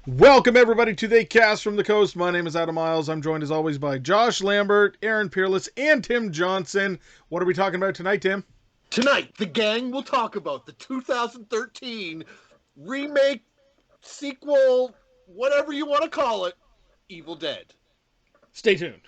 Welcome everybody to the Cast from the Coast. My name is Adam Miles. I'm joined as always by Josh Lambert, Aaron Peerless, and Tim Johnson. What are we talking about tonight, Tim? Tonight, the gang will talk about the 2013 remake, sequel, whatever you want to call it, Evil Dead. Stay tuned.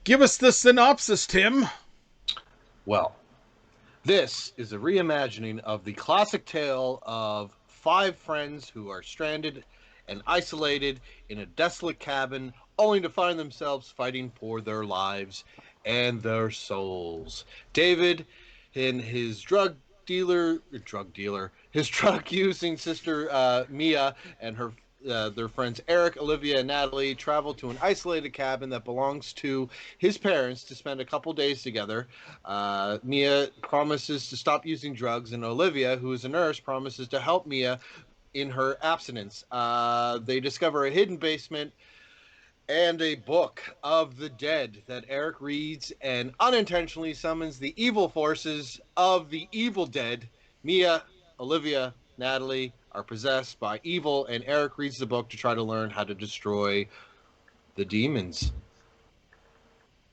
Give us the synopsis, Tim. Well, this is a reimagining of the classic tale of five friends who are stranded and isolated in a desolate cabin, only to find themselves fighting for their lives and their souls. David and his drug using sister Mia and her their friends Eric, Olivia, and Natalie travel to an isolated cabin that belongs to his parents to spend a couple days together. Mia promises to stop using drugs, and Olivia, who is a nurse, promises to help Mia in her abstinence. They discover a hidden basement and a book of the dead that Eric reads and unintentionally summons the evil forces of the evil dead. Mia, Olivia, Natalie are possessed by evil, and Eric reads the book to try to learn how to destroy the demons.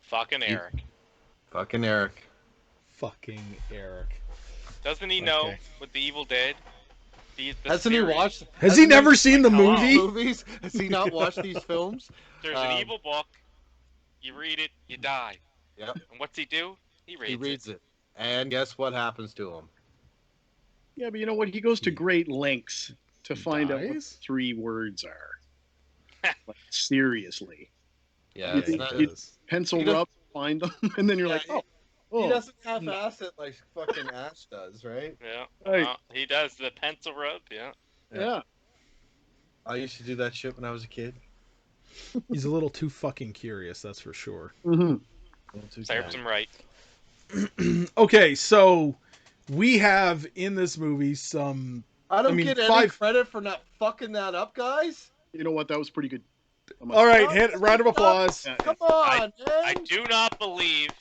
Fucking Eric. Fucking Eric. Fucking Eric. Doesn't he know with the Evil Dead? Hasn't he watched? Has he never seen the movie? Movies? Has he not watched these films? There's an evil book. You read it, you die. Yep. And what's he do? He reads it. And guess what happens to him? Yeah, but you know what? He goes to great lengths to find out what three words are. Like, seriously. Yeah, you pencil rub, find them, and then you're like, oh. He doesn't half-ass it like fucking Ash does, right? Yeah. Right. He does the pencil rub, Yeah. I used to do that shit when I was a kid. He's a little too fucking curious, that's for sure. Mm-hmm. Serves him right. Okay, so we have in this movie some... I don't get any credit for not fucking that up, guys. You know what? That was pretty good. All right, round of applause. Come on, man. I do not believe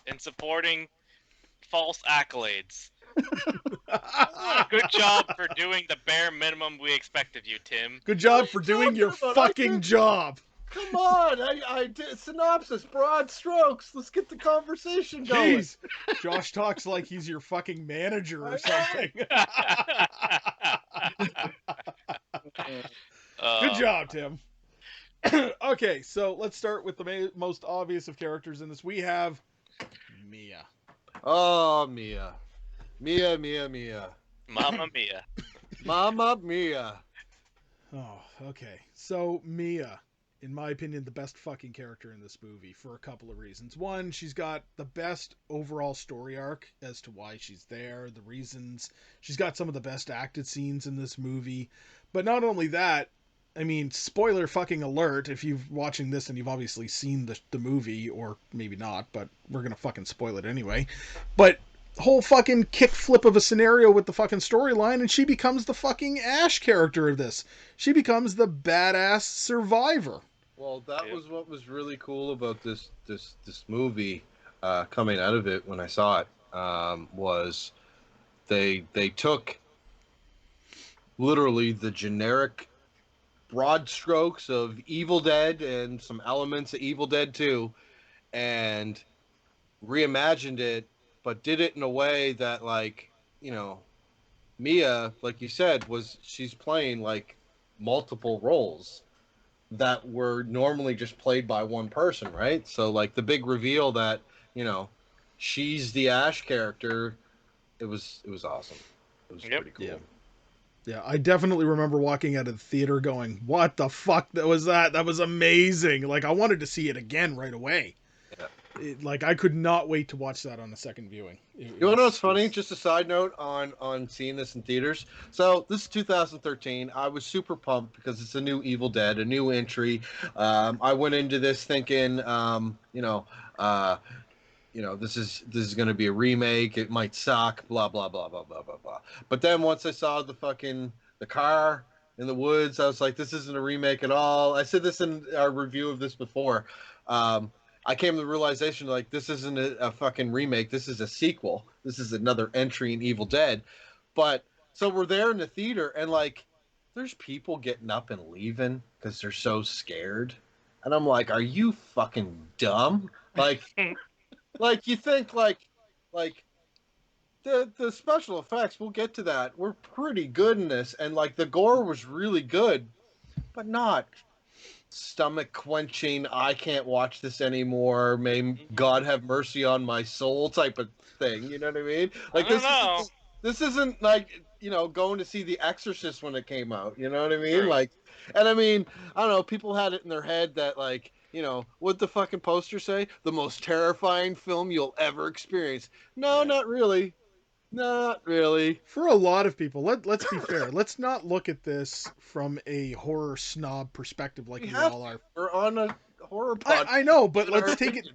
in supporting false accolades. Good job for doing the bare minimum we expect of you, Tim. Good job for doing your fucking job. Come on, I did synopsis, broad strokes. Let's get the conversation going. Jeez, Josh talks like he's your fucking manager or something. Good job, Tim. Okay, so let's start with the most obvious of characters in this. We have Mia. Oh, Mia. Mia. Mamma Mia. Mamma Mia. Oh, okay. So, Mia, in my opinion, the best fucking character in this movie for a couple of reasons. One, she's got the best overall story arc as to why she's there, the reasons. She's got some of the best acted scenes in this movie. But not only that, I mean, spoiler fucking alert, if you're watching this and you've obviously seen the movie, or maybe not, but we're gonna fucking spoil it anyway. But whole fucking kickflip of a scenario with the fucking storyline, and she becomes the fucking Ash character of this. She becomes the badass survivor. Well, that was what was really cool about this movie coming out of it when I saw it, was they took literally the generic broad strokes of Evil Dead and some elements of Evil Dead 2 and reimagined it, but did it in a way that, like, you know, Mia, like you said, she's playing like multiple roles that were normally just played by one person, right? So like the big reveal that, you know, she's the Ash character, it was awesome. It was pretty cool. Yeah. Yeah, I definitely remember walking out of the theater going, "What the fuck? That was that? That was amazing!" Like I wanted to see it again right away. Yeah. Like I could not wait to watch that on a second viewing. You want to know what's funny? Just a side note on seeing this in theaters. So this is 2013. I was super pumped because it's a new Evil Dead, a new entry. I went into this thinking, this is going to be a remake. It might suck. Blah blah blah blah blah blah blah. But then once I saw the car in the woods, I was like, this isn't a remake at all. I said this in our review of this before. I came to the realization like this isn't a fucking remake. This is a sequel. This is another entry in Evil Dead. But so we're there in the theater and like there's people getting up and leaving because they're so scared. And I'm like, are you fucking dumb? Like like you think like the special effects, we'll get to that. We're pretty good in this and like the gore was really good, but not stomach quenching, I can't watch this anymore, may God have mercy on my soul type of thing. You know what I mean? Like this isn't like, going to see The Exorcist when it came out. You know what I mean? True. Like, and I mean, I don't know, people had it in their head that like, what'd the fucking poster say? The most terrifying film you'll ever experience. No, not really. Not really. For a lot of people, let's be fair. Let's not look at this from a horror snob perspective like we all are. We're on a horror podcast. I know, but let's take it.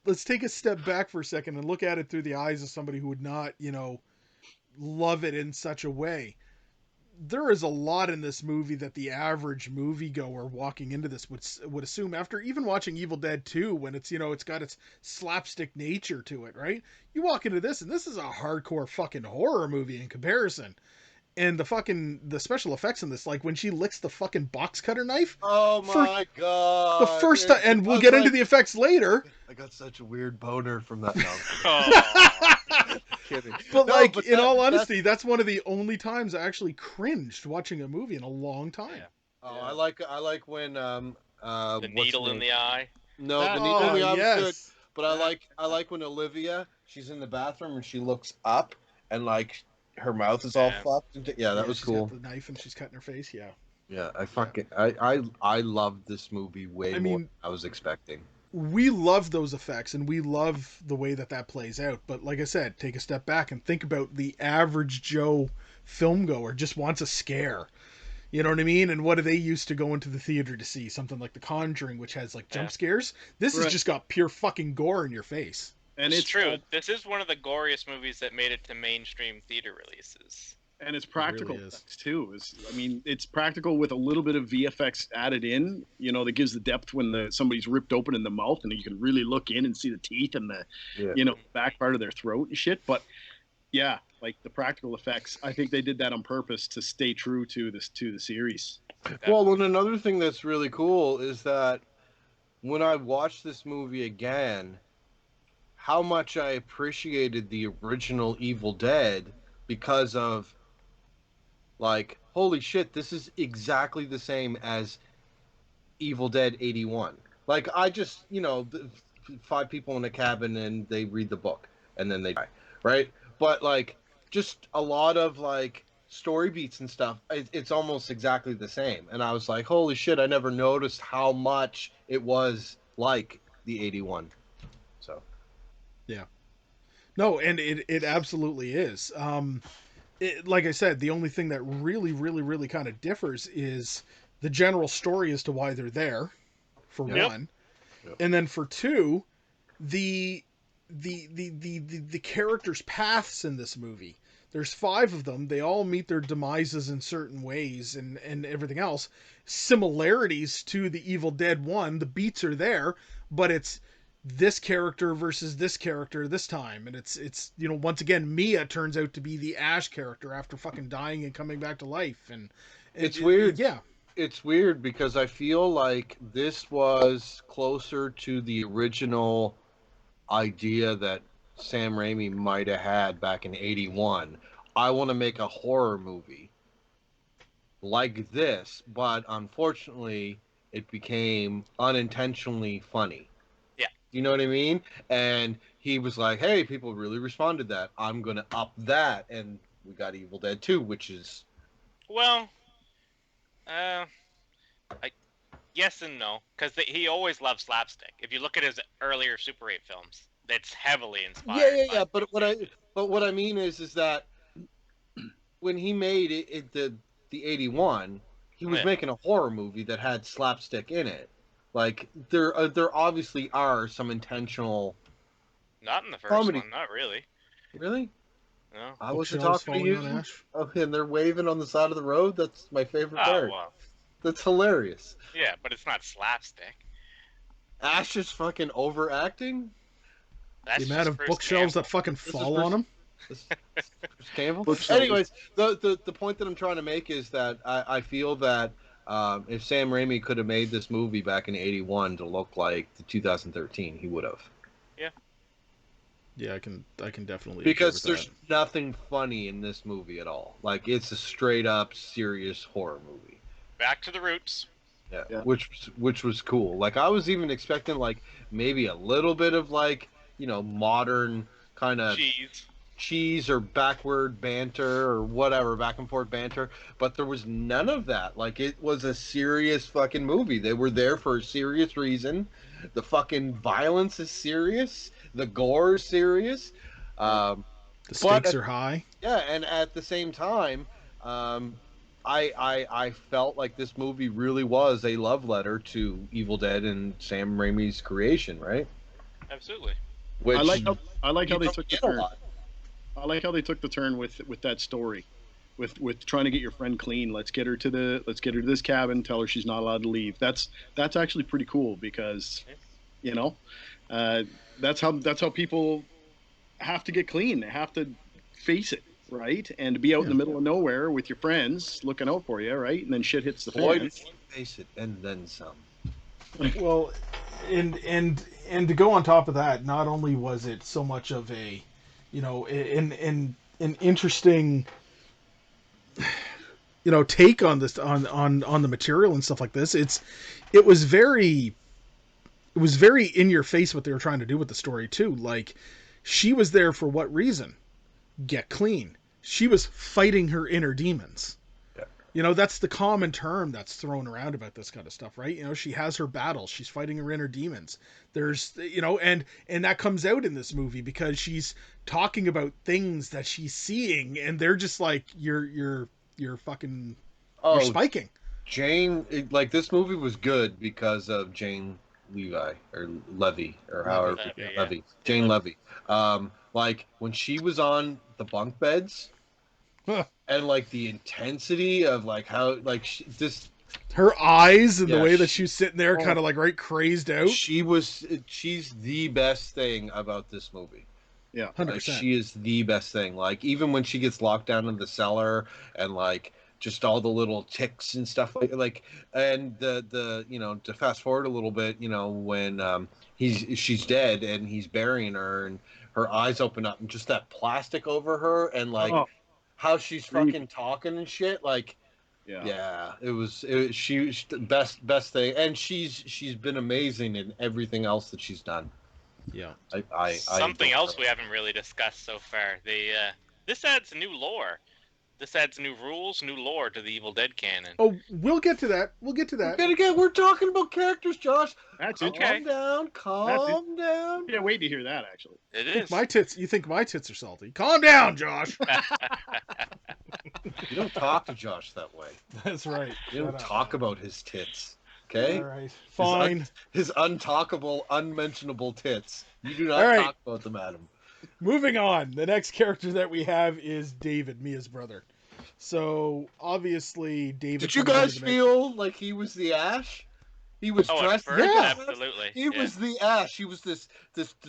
Let's take a step back for a second and look at it through the eyes of somebody who would not, love it in such a way. There is a lot in this movie that the average moviegoer walking into this would assume after even watching Evil Dead 2 when it's it's got its slapstick nature to it, right? You walk into this and this is a hardcore fucking horror movie in comparison. And the special effects in this, like when she licks the fucking box cutter knife. Oh my god! The first time, and we'll get into the effects later. I got such a weird boner from that. Kidding. But in all honesty, that's one of the only times I actually cringed watching a movie in a long time. Yeah. Oh, yeah. I like when the needle in the eye. No, the needle in the eye was good. But I like when Olivia, she's in the bathroom and she looks up and like her mouth is all fucked. Yeah, that was cool. Got the knife and she's cutting her face. Yeah. Yeah, I loved this movie way more than I was expecting. We love those effects and we love the way that plays out. But like I said, take a step back and think about the average Joe film goer just wants a scare. You know what I mean? And what do they used to go into the theater to see? Something like The Conjuring, which has like jump scares. This has just got pure fucking gore in your face. And it's true. This is one of the goriest movies that made it to mainstream theater releases. And it's practical too. It's practical with a little bit of VFX added in, that gives the depth when somebody's ripped open in the mouth and you can really look in and see the teeth and the, back part of their throat and shit. But yeah, like the practical effects, I think they did that on purpose to stay true to the series. Well, and another thing that's really cool is that when I watched this movie again, how much I appreciated the original Evil Dead because of like, holy shit, this is exactly the same as Evil Dead 81. Like, I just, 5 people in a cabin and they read the book and then they die, right? But, like, just a lot of, like, story beats and stuff, it's almost exactly the same. And I was like, holy shit, I never noticed how much it was like the 81. So. Yeah. No, and it absolutely is. Like I said, the only thing that really, really, really kind of differs is the general story as to why they're there, for one, and then for two, the characters' paths in this movie. There's 5 of them. They all meet their demises in certain ways, and everything else. Similarities to the Evil Dead 1. The beats are there, but it's this character versus this character this time, and it's once again Mia turns out to be the Ash character after fucking dying and coming back to life, and it's weird. It's weird because I feel like this was closer to the original idea that Sam Raimi might have had back in 81 I want to make a horror movie like this, but unfortunately, it became unintentionally funny. Yeah. You know what I mean? And he was like, "Hey, people really responded to that. I'm gonna up that," and we got Evil Dead 2, which is Well, I yes and no, because he always loved slapstick. If you look at his earlier Super 8 films, that's heavily inspired. yeah. But what I mean is that when he made the 81, he was Yeah. making a horror movie that had slapstick in it. Like there obviously are some intentional. Not in the first Comedy. one, not really. Really? No. I wasn't Bookshelves talking to falling on you. Ash. Oh, and they're waving on the side of the road. That's my favorite Oh part. well. That's hilarious. Yeah, but it's not slapstick. Ash is fucking overacting. That's The amount just of Bruce bookshelves Campbell. that fucking This is fall Bruce- on him. This Campbell. Bookshelves. Anyways, the point that I'm trying to make is that I feel that if Sam Raimi could have made this movie back in '81 to look like the 2013, he would have. Yeah, I can definitely Because agree with there's nothing funny in this movie at all. Like it's a straight up serious horror movie. Back to the roots. Yeah. Which was cool. Like I was even expecting like maybe a little bit of like, modern kind of cheese or backward banter or whatever, back and forth banter, but there was none of that. Like it was a serious fucking movie. They were there for a serious reason. The fucking violence is serious. The gore is serious. The stakes are high. Yeah, and at the same time, I felt like this movie really was a love letter to Evil Dead and Sam Raimi's creation, right? Absolutely. Which I like how they don't took the get a turn. lot. I like how they took the turn with that story, with trying to get your friend clean. Let's get her to this cabin. Tell her she's not allowed to leave. That's actually pretty cool because, that's how people have to get clean. They have to face it, right? And to be out in the middle of nowhere with your friends looking out for you, right? And then shit hits the Boy, fan. did you face it, and then some. Well, and to go on top of that, not only was it so much of a, an interesting, take on this on the material and stuff like this. It was very in your face what they were trying to do with the story too. Like, she was there for what reason? Get clean. She was fighting her inner demons. That's the common term that's thrown around about this kind of stuff, right? She has her battles. She's fighting her inner demons. There's, and that comes out in this movie because she's talking about things that she's seeing, and they're just like, you're fucking, you're spiking. Jane, like this movie was good because of Jane Levi or Levy or however Levy. Jane Levy. Like when she was on the bunk beds. And like the intensity of like how like her eyes and the way that she was sitting there kind of like right crazed out. She's the best thing about this movie. Yeah, 100%. Like, she is the best thing. Like even when she gets locked down in the cellar and like just all the little ticks and stuff like and the to fast forward a little bit, when she's dead and he's burying her and her eyes open up and just that plastic over her and like how she's fucking talking and shit, like, she's the best thing, and she's been amazing in everything else that she's done. Yeah, something else we haven't really discussed so far. This adds new lore. This adds new rules, new lore to the Evil Dead canon. Oh, we'll get to that. We're talking about characters, Josh. That's okay. Calm down. Yeah, wait to hear that. Actually, it is. You think my tits are salty? Calm down, Josh. You don't talk to Josh that way. That's right. You don't talk about his tits. Okay. All right. Fine. His untalkable, unmentionable tits. You do not talk about them, Adam. Moving on. The next character that we have is David, Mia's brother. So obviously, David. Did you guys feel like he was the Ash? He was dressed. Absolutely. He was the Ash. He was this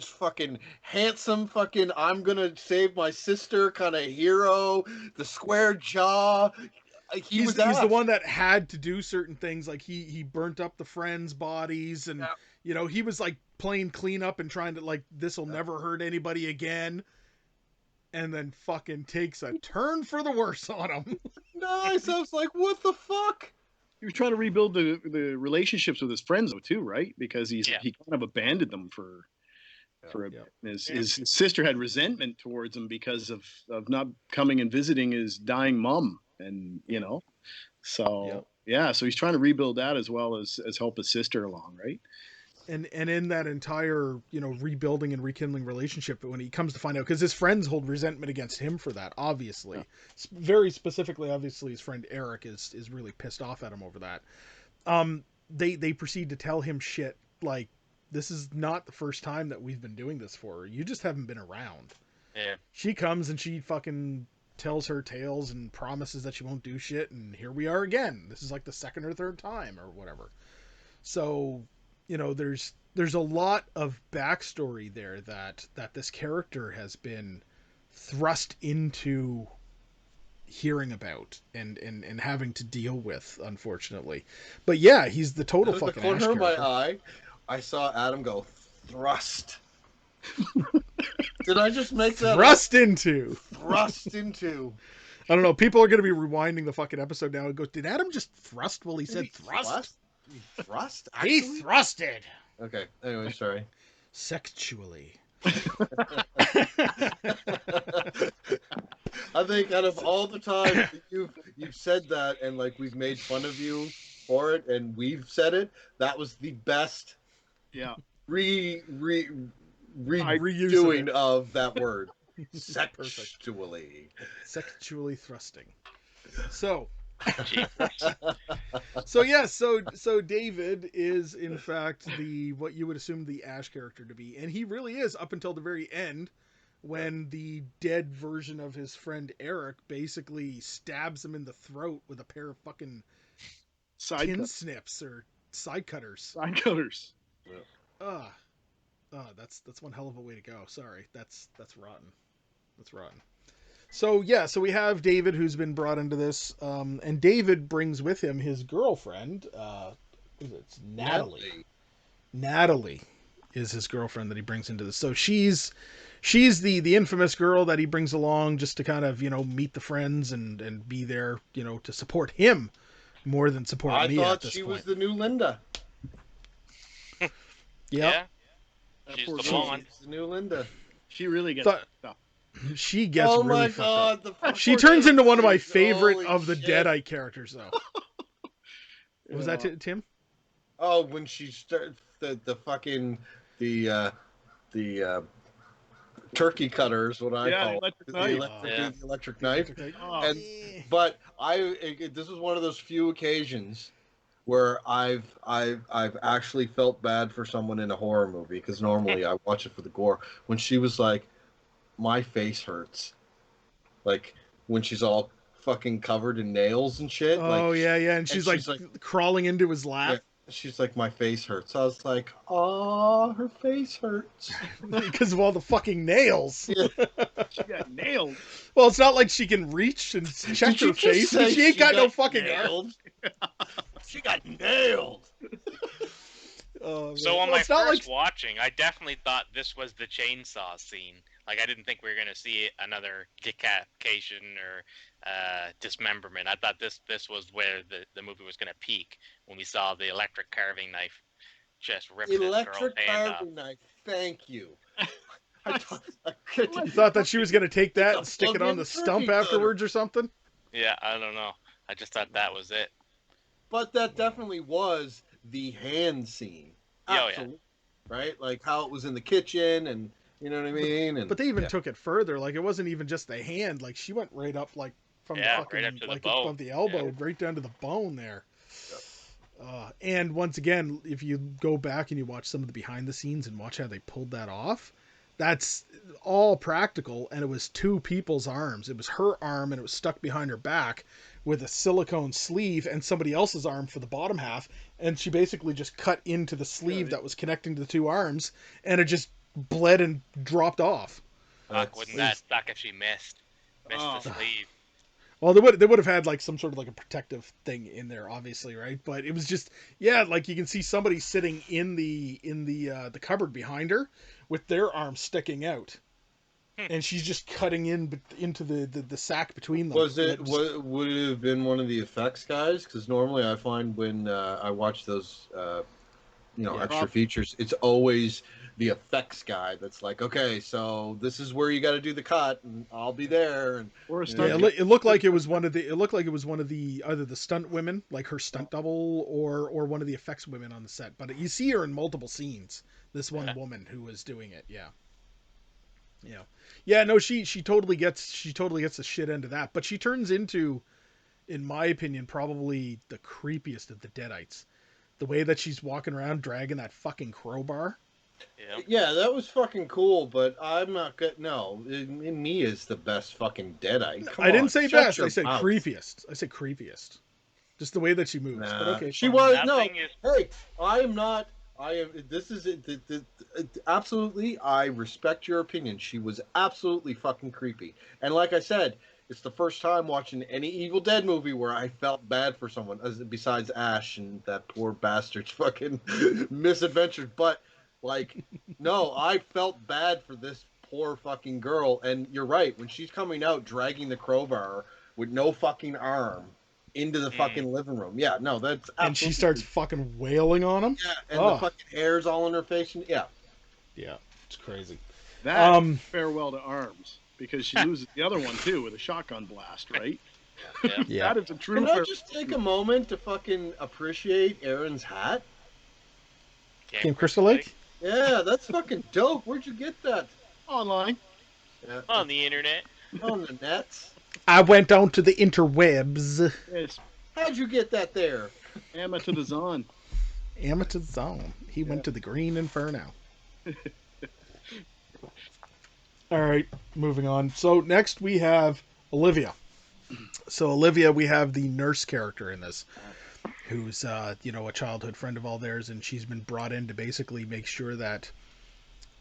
fucking handsome fucking I'm gonna save my sister kind of hero. The square jaw. He's the one that had to do certain things. Like he burnt up the friends' bodies, and he was like playing cleanup and trying to like this will never hurt anybody again. and then fucking takes a turn for the worse on him. Nice. I was like, what the fuck? He was trying to rebuild the relationships with his friends though too, right? Because he kind of abandoned them for a bit. His sister had resentment towards him because of not coming and visiting his dying mom, and so so he's trying to rebuild that as well as help his sister along, right? And in that entire rebuilding and rekindling relationship, but when he comes to find out, because his friends hold resentment against him for that, obviously, very specifically, obviously his friend Eric is really pissed off at him over that. They proceed to tell him shit like, this is not the first time that we've been doing this for her. You just haven't been around. Yeah. She comes and she fucking tells her tales and promises that she won't do shit, and here we are again. This is like the second or third time or whatever. So, there's a lot of backstory there that this character has been thrust into hearing about and having to deal with, unfortunately. But yeah, he's the total fucking corner Ash of my character. eye, I saw Adam go thrust. Did I just make that Thrust up? into. Thrust into. I don't know. People are going to be rewinding the fucking episode now and go, did Adam just thrust while he said thrust? He thrust? He thrusted. Okay. Anyway, sorry. Sexually. I think out of all the time that you've said that, and like we've made fun of you for it, and we've said it, that was the best. Yeah. Redoing of that word. Sexually. Sexually thrusting. So. So David is in fact what you would assume the Ash character to be, and he really is up until the very end, when the dead version of his friend Eric basically stabs him in the throat with a pair of fucking snips or side cutters. Yeah. That's one hell of a way to go. Sorry, that's rotten. That's rotten. So we have David, who's been brought into this, and David brings with him his girlfriend. It's Natalie. Natalie is his girlfriend that he brings into this. So she's the infamous girl that he brings along just to kind of meet the friends and be there to support him more than support me. I thought she was the new Linda. Yeah. She's the blonde. She's the new Linda. She really gets stuff. She gets oh really my fucked God, up. She turns into one of my favorite of the shit. Deadite characters, though. Was that Tim? Oh, when she starts the fucking the turkey cutters, what I call the electric knife. Oh. But this is one of those few occasions where I've actually felt bad for someone in a horror movie, because normally I watch it for the gore. When she was like, my face hurts, like when she's all fucking covered in nails and shit. Oh, like, and she's like crawling into his lap. Yeah, she's like, my face hurts. I was like, oh, her face hurts because of all the fucking nails. Yeah. She got nailed. Well, it's not like she can reach and check her face. She ain't got no fucking nailed. She got nailed. So on my first watching, I definitely thought this was the chainsaw scene. Like, I didn't think we were going to see another decapitation or dismemberment. I thought this was where the movie was going to peak, when we saw the electric carving knife just rip this girl's hand off. Electric carving knife, thank you. You thought that she was going to take that and stick it on the stump afterwards or something? Yeah, I don't know. I just thought that was it. But that definitely was the hand scene. Absolutely. Oh, yeah. Right? Like how it was in the kitchen, and you know what I mean? But they even took it further. Like, it wasn't even just the hand. Like, she went right up, like, from the fucking, right up to like, the bone. above the elbow, right down to the bone there. And once again, if you go back and you watch some of the behind the scenes and watch how they pulled that off, that's all practical, and it was two people's arms. It was her arm, and it was stuck behind her back with a silicone sleeve, and somebody else's arm for the bottom half, and she basically just cut into the sleeve that was connecting to the two arms, and it just bled and dropped off. Fuck, wouldn't that suck if she missed the sleeve? Well, they would have had like some sort of like a protective thing in there, obviously, right? But it was just, like you can see somebody sitting in the cupboard behind her with their arm sticking out. and she's just cutting into the sack between them. Was it? Just, Would it have been one of the effects guys? Because normally I find when I watch those, Yeah. extra features, it's always the effects guy that's like, okay, so this is where you got to do the cut, and I'll be there. And Or a yeah, stunt. it looked like it was one of the. It looked like it was one of the either the stunt women, like her stunt double, or one of the effects women on the set. But you see her in multiple scenes. This one woman who was doing it, yeah. No, she totally gets the shit end of that. But she turns into, in my opinion, probably the creepiest of the Deadites. The way that she's walking around dragging that fucking crowbar. Yeah, that was fucking cool, but I'm not good. No, me is the best fucking Deadite. Come I didn't on, say shut best. your I said mouth. creepiest. I said creepiest. Just the way that she moves. Nah, but okay, she fine. was Nothing no. Hey, I am not. I am. This is absolutely. I respect your opinion. She was absolutely fucking creepy, and like I said, it's the first time watching any Evil Dead movie where I felt bad for someone, besides Ash and that poor bastard's fucking misadventures. But like, no, I felt bad for this poor fucking girl. And you're right, when she's coming out dragging the crowbar with no fucking arm into the fucking living room. Yeah, no, that's absolutely... And she starts fucking wailing on him. Yeah, and the fucking hair's all in her face. And, yeah, it's crazy. That farewell to arms, because she loses the other one too with a shotgun blast, right? Yeah. That is a true. Can I just take a moment to fucking appreciate Aaron's hat? Camp Crystal Lake? Yeah, that's fucking dope. Where'd you get that? Online. Yeah. On the internet. On the nets. I went down to the interwebs. Yes. How'd you get that there? Amateur the Zon. Amateur Zone. He went to the Green Inferno. All right, moving on. So next we have Olivia. So Olivia, we have the nurse character in this, who's a childhood friend of all theirs, and she's been brought in to basically make sure that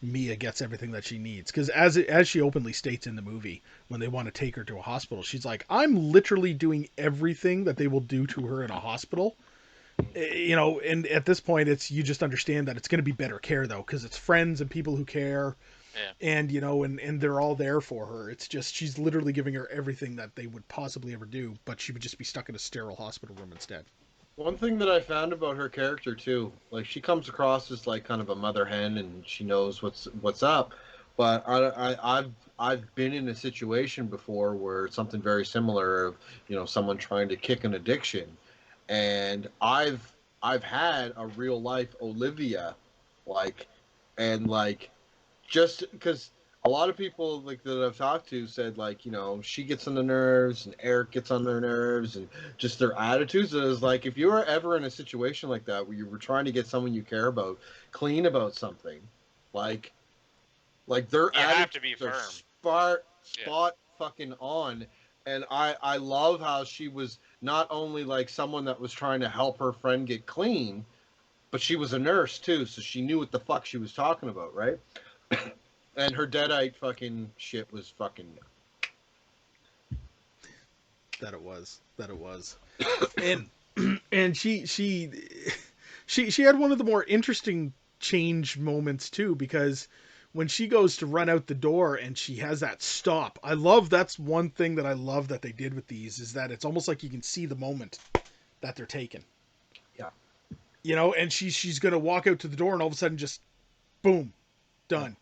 Mia gets everything that she needs. Because as she openly states in the movie, when they want to take her to a hospital, she's like, I'm literally doing everything that they will do to her in a hospital. And at this point, you just understand that it's going to be better care, though, because it's friends and people who care. Yeah. And they're all there for her. It's just, she's literally giving her everything that they would possibly ever do, but she would just be stuck in a sterile hospital room instead. One thing that I found about her character too, like she comes across as like kind of a mother hen, and she knows what's up. But I've been in a situation before where something very similar of someone trying to kick an addiction, and I've had a real life Olivia, just because a lot of people like that I've talked to said she gets on the nerves and Eric gets on their nerves and just their attitudes. It is like if you were ever in a situation like that where you were trying to get someone you care about clean about something, like their attitudes are spot fucking on. And I love how she was not only like someone that was trying to help her friend get clean, but she was a nurse too, so she knew what the fuck she was talking about, right? And her Deadite fucking shit was fucking... That it was. And she had one of the more interesting change moments too, because when she goes to run out the door and she has that stop, that's one thing that I love that they did with these, is that it's almost like you can see the moment that they're taken. Yeah. And she's going to walk out to the door and all of a sudden just boom, done.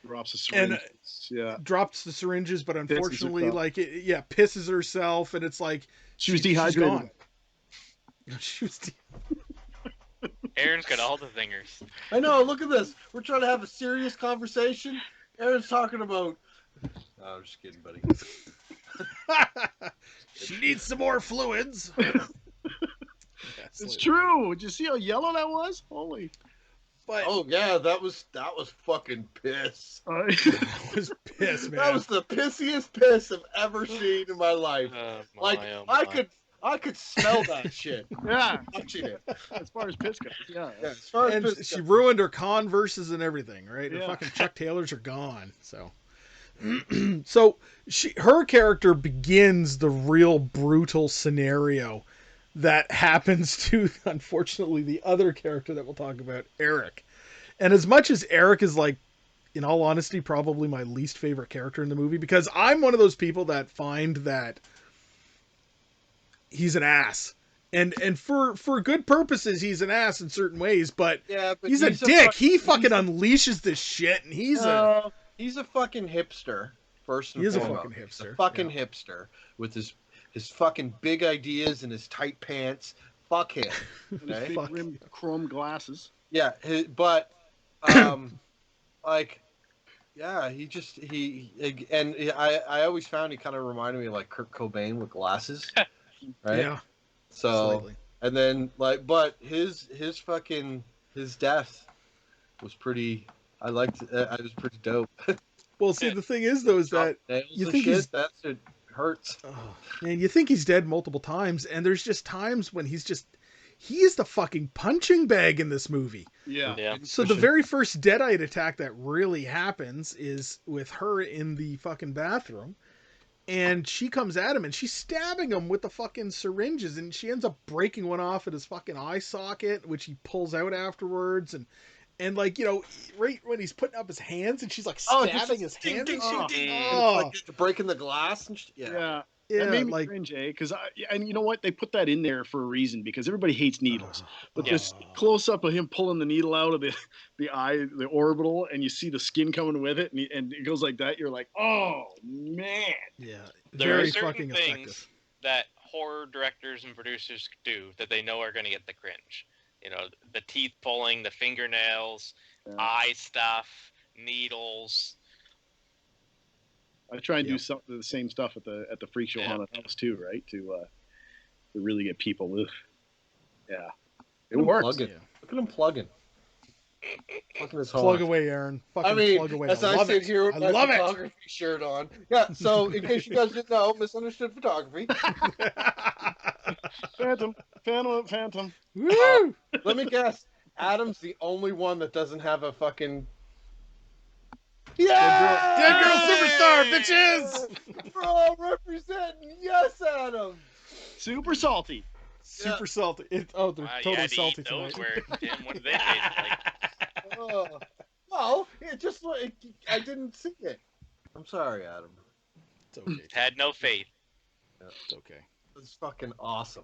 Drops the syringes. Drops the syringes, but unfortunately, pisses herself, and it's like she was dehydrated. She was. Aaron's got all the zingers. I know. Look at this. We're trying to have a serious conversation. Aaron's talking about. Oh, I'm just kidding, buddy. She needs some more fluids. It's true. Did you see how yellow that was? Holy. But, oh yeah, that was fucking piss. That was piss, man. That was the pissiest piss I've ever seen in my life. I could smell that shit. Yeah, touching it. As far as piss goes, yeah. As far as piss she goes. ruined her Converses and everything, right? Her fucking Chuck Taylors are gone. So, her character begins the real brutal scenario that happens to, unfortunately, the other character that we'll talk about, Eric. And as much as Eric is like in all honesty, probably my least favorite character in the movie, because I'm one of those people that find that he's an ass. And for good purposes, he's an ass in certain ways, but Yeah, but he's a dick. He fucking unleashes this shit, and he's a fucking hipster. First and foremost, fucking hipster. He's a fucking hipster with his fucking big ideas and his tight pants. Fuck him. Okay? Big rimmed chrome glasses. Yeah, but like, yeah, I always found he kind of reminded me of like Kurt Cobain with glasses, right? Yeah. So Slightly. and then but his death was pretty. I liked. It was pretty dope. Well, see, the thing is though, is that you think that shit hurts. Oh, man, you think he's dead multiple times, and there's just times when he is the fucking punching bag in this movie. Yeah. So the very first Deadite attack that really happens is with her in the fucking bathroom, and she comes at him and she's stabbing him with the fucking syringes, and she ends up breaking one off at his fucking eye socket, which he pulls out afterwards, and like, you know, right when he's putting up his hands and she's like stabbing his hands. Like breaking the glass and yeah. That made me like cringe, because and you know what, they put that in there for a reason, because everybody hates needles. But this close up of him pulling the needle out of the eye, the orbital, and you see the skin coming with it, and it goes like that. You're like, oh man. Yeah, there are certain things that horror directors and producers do that they know are going to get the cringe. You know, the teeth pulling, the fingernails, eye stuff, needles. I try and do the same stuff at the Freak Show Haunted House too, right? To really get people. Yeah, it works. Look at him plugging. Plug away, Aaron. Fucking plug away. As I sit here with my photography it. shirt on. Yeah. So in case you guys didn't know, misunderstood photography. Phantom. Woo! Let me guess. Adam's the only one that doesn't have a fucking. Yeah! Dead girl superstar, bitches! Bro, representing. Yes, Adam. Super salty. Super salty. They're totally salty tonight. Tim, what did they taste like? Well, it just like I didn't see it. I'm sorry, Adam. It's okay. Had no faith. Yeah. It's okay. It's fucking awesome.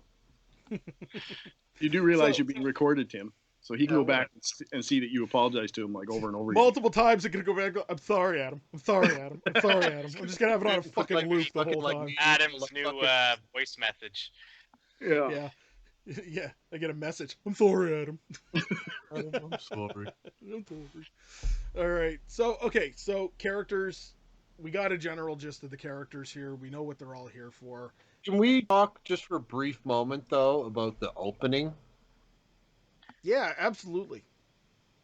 You do realize you're being recorded, Tim. So he can go back and see that you apologize to him like over and over again. Multiple times. I'm gonna go back and go, I'm sorry, Adam. I'm sorry, Adam. I'm sorry, Adam. I'm just gonna have it on a fucking loop the whole time. Adam's new voice message. Yeah. Yeah. I get a message. I'm sorry, Adam. I'm sorry. I'm sorry. All right. So characters. We got a general gist of the characters here. We know what they're all here for. Can we talk just for a brief moment though about the opening? Yeah, absolutely.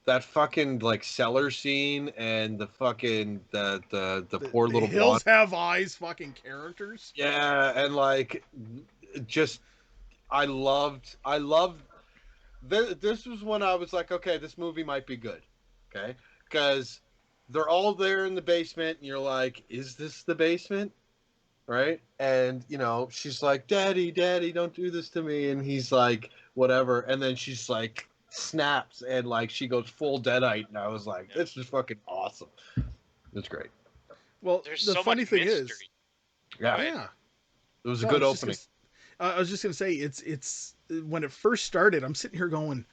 That fucking like cellar scene and the fucking the poor little hills have eyes fucking characters. Yeah, and like just I loved this was when I was like, okay, this movie might be good. Okay? Because they're all there in the basement and you're like, is this the basement? Right? And you know, she's like, Daddy, don't do this to me, and he's like, whatever, and then she's like snaps and like she goes full Deadite, and I was like, this is fucking awesome. It's great. Well, there's the so funny much thing mystery. is, Yeah, it was a good opening. I was just gonna say, it's when it first started, I'm sitting here going,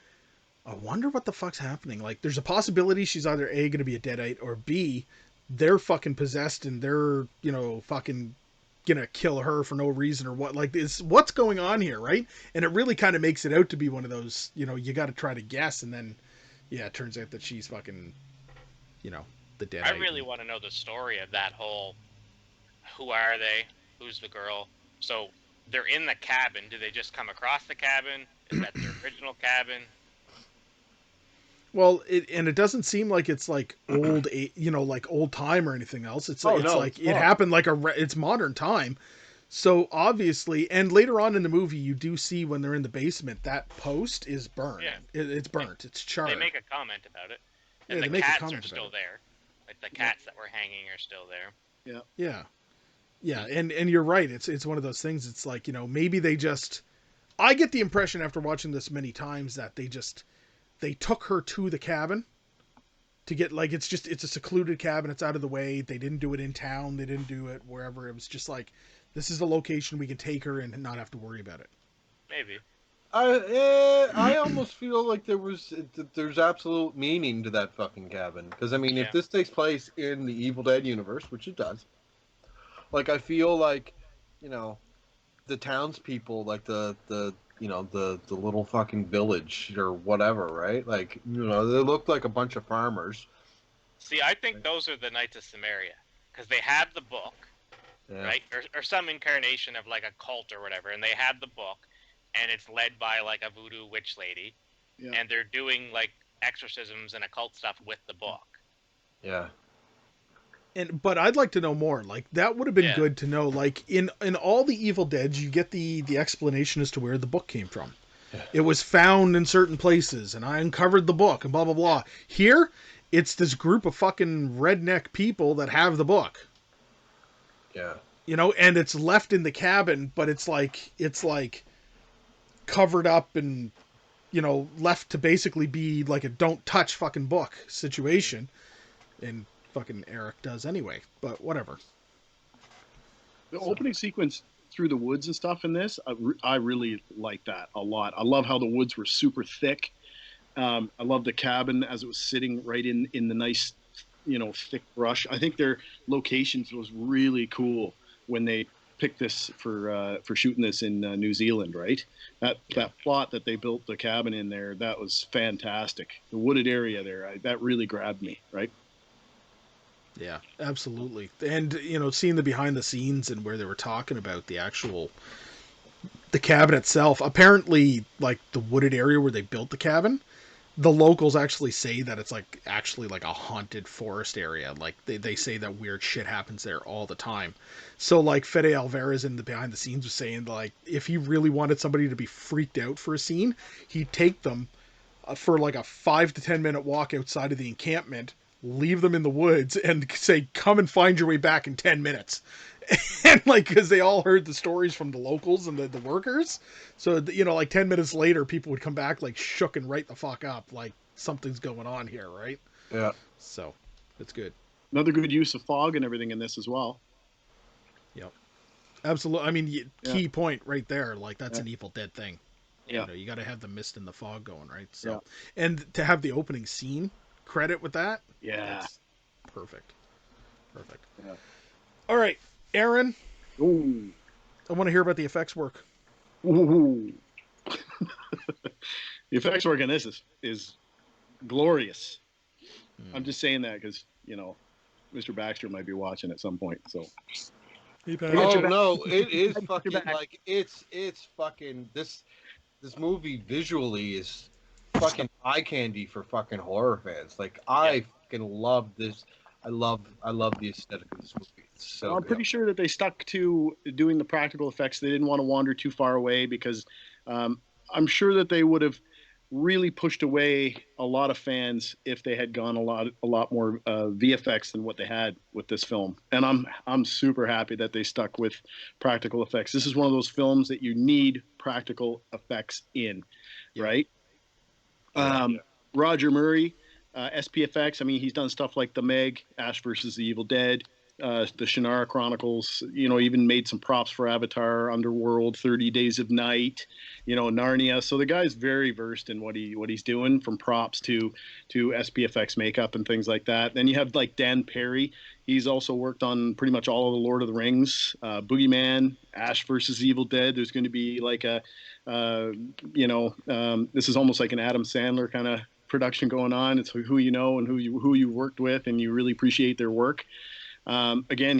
I wonder what the fuck's happening. Like, there's a possibility she's either A, gonna be a Deadite, or B, they're fucking possessed and they're, you know, fucking gonna kill her for no reason, or what. Like, what's going on here, right? And it really kind of makes it out to be one of those, you know, you got to try to guess, and then it turns out that she's fucking, you know, the Deadite. I really want to know the story of that whole, who are they, who's the girl. So they're in the cabin. Do they just come across the cabin? Is that the original cabin? Well, it doesn't seem like it's like old, you know, like old time or anything else. It's like it happened like it's modern time. So obviously, and later on in the movie, you do see when they're in the basement, that post is burned. Yeah. It's burnt. It's charred. They make a comment about it. And the cats are still there. Like the cats that were hanging are still there. Yeah. And you're right. It's one of those things. It's like, you know, maybe they just, I get the impression after watching this many times that they took her to the cabin to get like it's a secluded cabin. It's out of the way. They didn't do it in town. They didn't do it wherever. It was just like this is a location we can take her and not have to worry about it. Maybe. I almost feel like there's absolute meaning to that fucking cabin, because I mean, if Yeah. this takes place in the Evil Dead universe, which it does, like I feel like, you know, the townspeople, like the little fucking village or whatever, right? Like, you know, they look like a bunch of farmers. See, I think those are the Knights of Samaria because they had the book, Yeah. right? Or some incarnation of like a cult or whatever, and they had the book, and it's led by like a voodoo witch lady, Yeah. and they're doing like exorcisms and occult stuff with the book. Yeah. But I'd like to know more. Like that would have been Yeah. good to know. Like in all the Evil Deads, you get the explanation as to where the book came from. Yeah. It was found in certain places, and I uncovered the book, and blah blah blah. Here, it's this group of fucking redneck people that have the book. Yeah. You know, and it's left in the cabin, but it's like covered up and, you know, left to basically be like a don't touch fucking book situation. And fucking Eric does anyway, but whatever. The opening sequence through the woods and stuff in this, I really like that a lot. I love how the woods were super thick. I love the cabin as it was sitting right in the nice, you know, thick brush. I think their locations was really cool when they picked this for shooting this in New Zealand, right? That plot that they built the cabin in there, that was fantastic. The wooded area there, that really grabbed me, right? Yeah, absolutely. And, you know, seeing the behind the scenes and where they were talking about the cabin itself, apparently, like, the wooded area where they built the cabin, the locals actually say that it's, like, actually, like, a haunted forest area. Like, they say that weird shit happens there all the time. So, like, Fede Alvarez in the behind the scenes was saying, like, if he really wanted somebody to be freaked out for a scene, he'd take them for, like, a 5 to 10 minute walk outside of the encampment, leave them in the woods, and say, come and find your way back in 10 minutes. And like, because they all heard the stories from the locals and the workers, so you know, like 10 minutes later people would come back like shook and right the fuck up, like something's going on here, right? Yeah. So it's good. Another good use of fog and everything in this as well. Yep, absolutely. I mean, key point right there, like that's an Evil Dead thing. Yeah. You know, you got to have the mist and the fog going, right? So and to have the opening scene credit with that, that's perfect. Yeah. All right, Aaron, Ooh. I want to hear about the effects work. Ooh. The effects work in this is glorious. I'm just saying that because, you know, Mr. Baxter might be watching at some point. So. Oh no, it is fucking like it's fucking this movie visually is fucking eye candy for fucking horror fans. Like I fucking love this. I love the aesthetic of this movie. It's so I'm pretty sure that they stuck to doing the practical effects. They didn't want to wander too far away because I'm sure that they would have really pushed away a lot of fans if they had gone a lot more VFX than what they had with this film. And I'm super happy that they stuck with practical effects. This is one of those films that you need practical effects in, right? Roger Murray, SPFX. I mean, he's done stuff like The Meg, Ash versus the Evil Dead, the Shannara Chronicles. You know, even made some props for Avatar, Underworld, 30 Days of Night. You know, Narnia. So the guy's very versed in what he's doing, from props to SPFX makeup and things like that. Then you have like Dan Perry. He's also worked on pretty much all of the Lord of the Rings, Boogeyman, Ash versus Evil Dead. There's going to be like a, this is almost like an Adam Sandler kind of production going on. It's who you know and who you worked with, and you really appreciate their work. Again,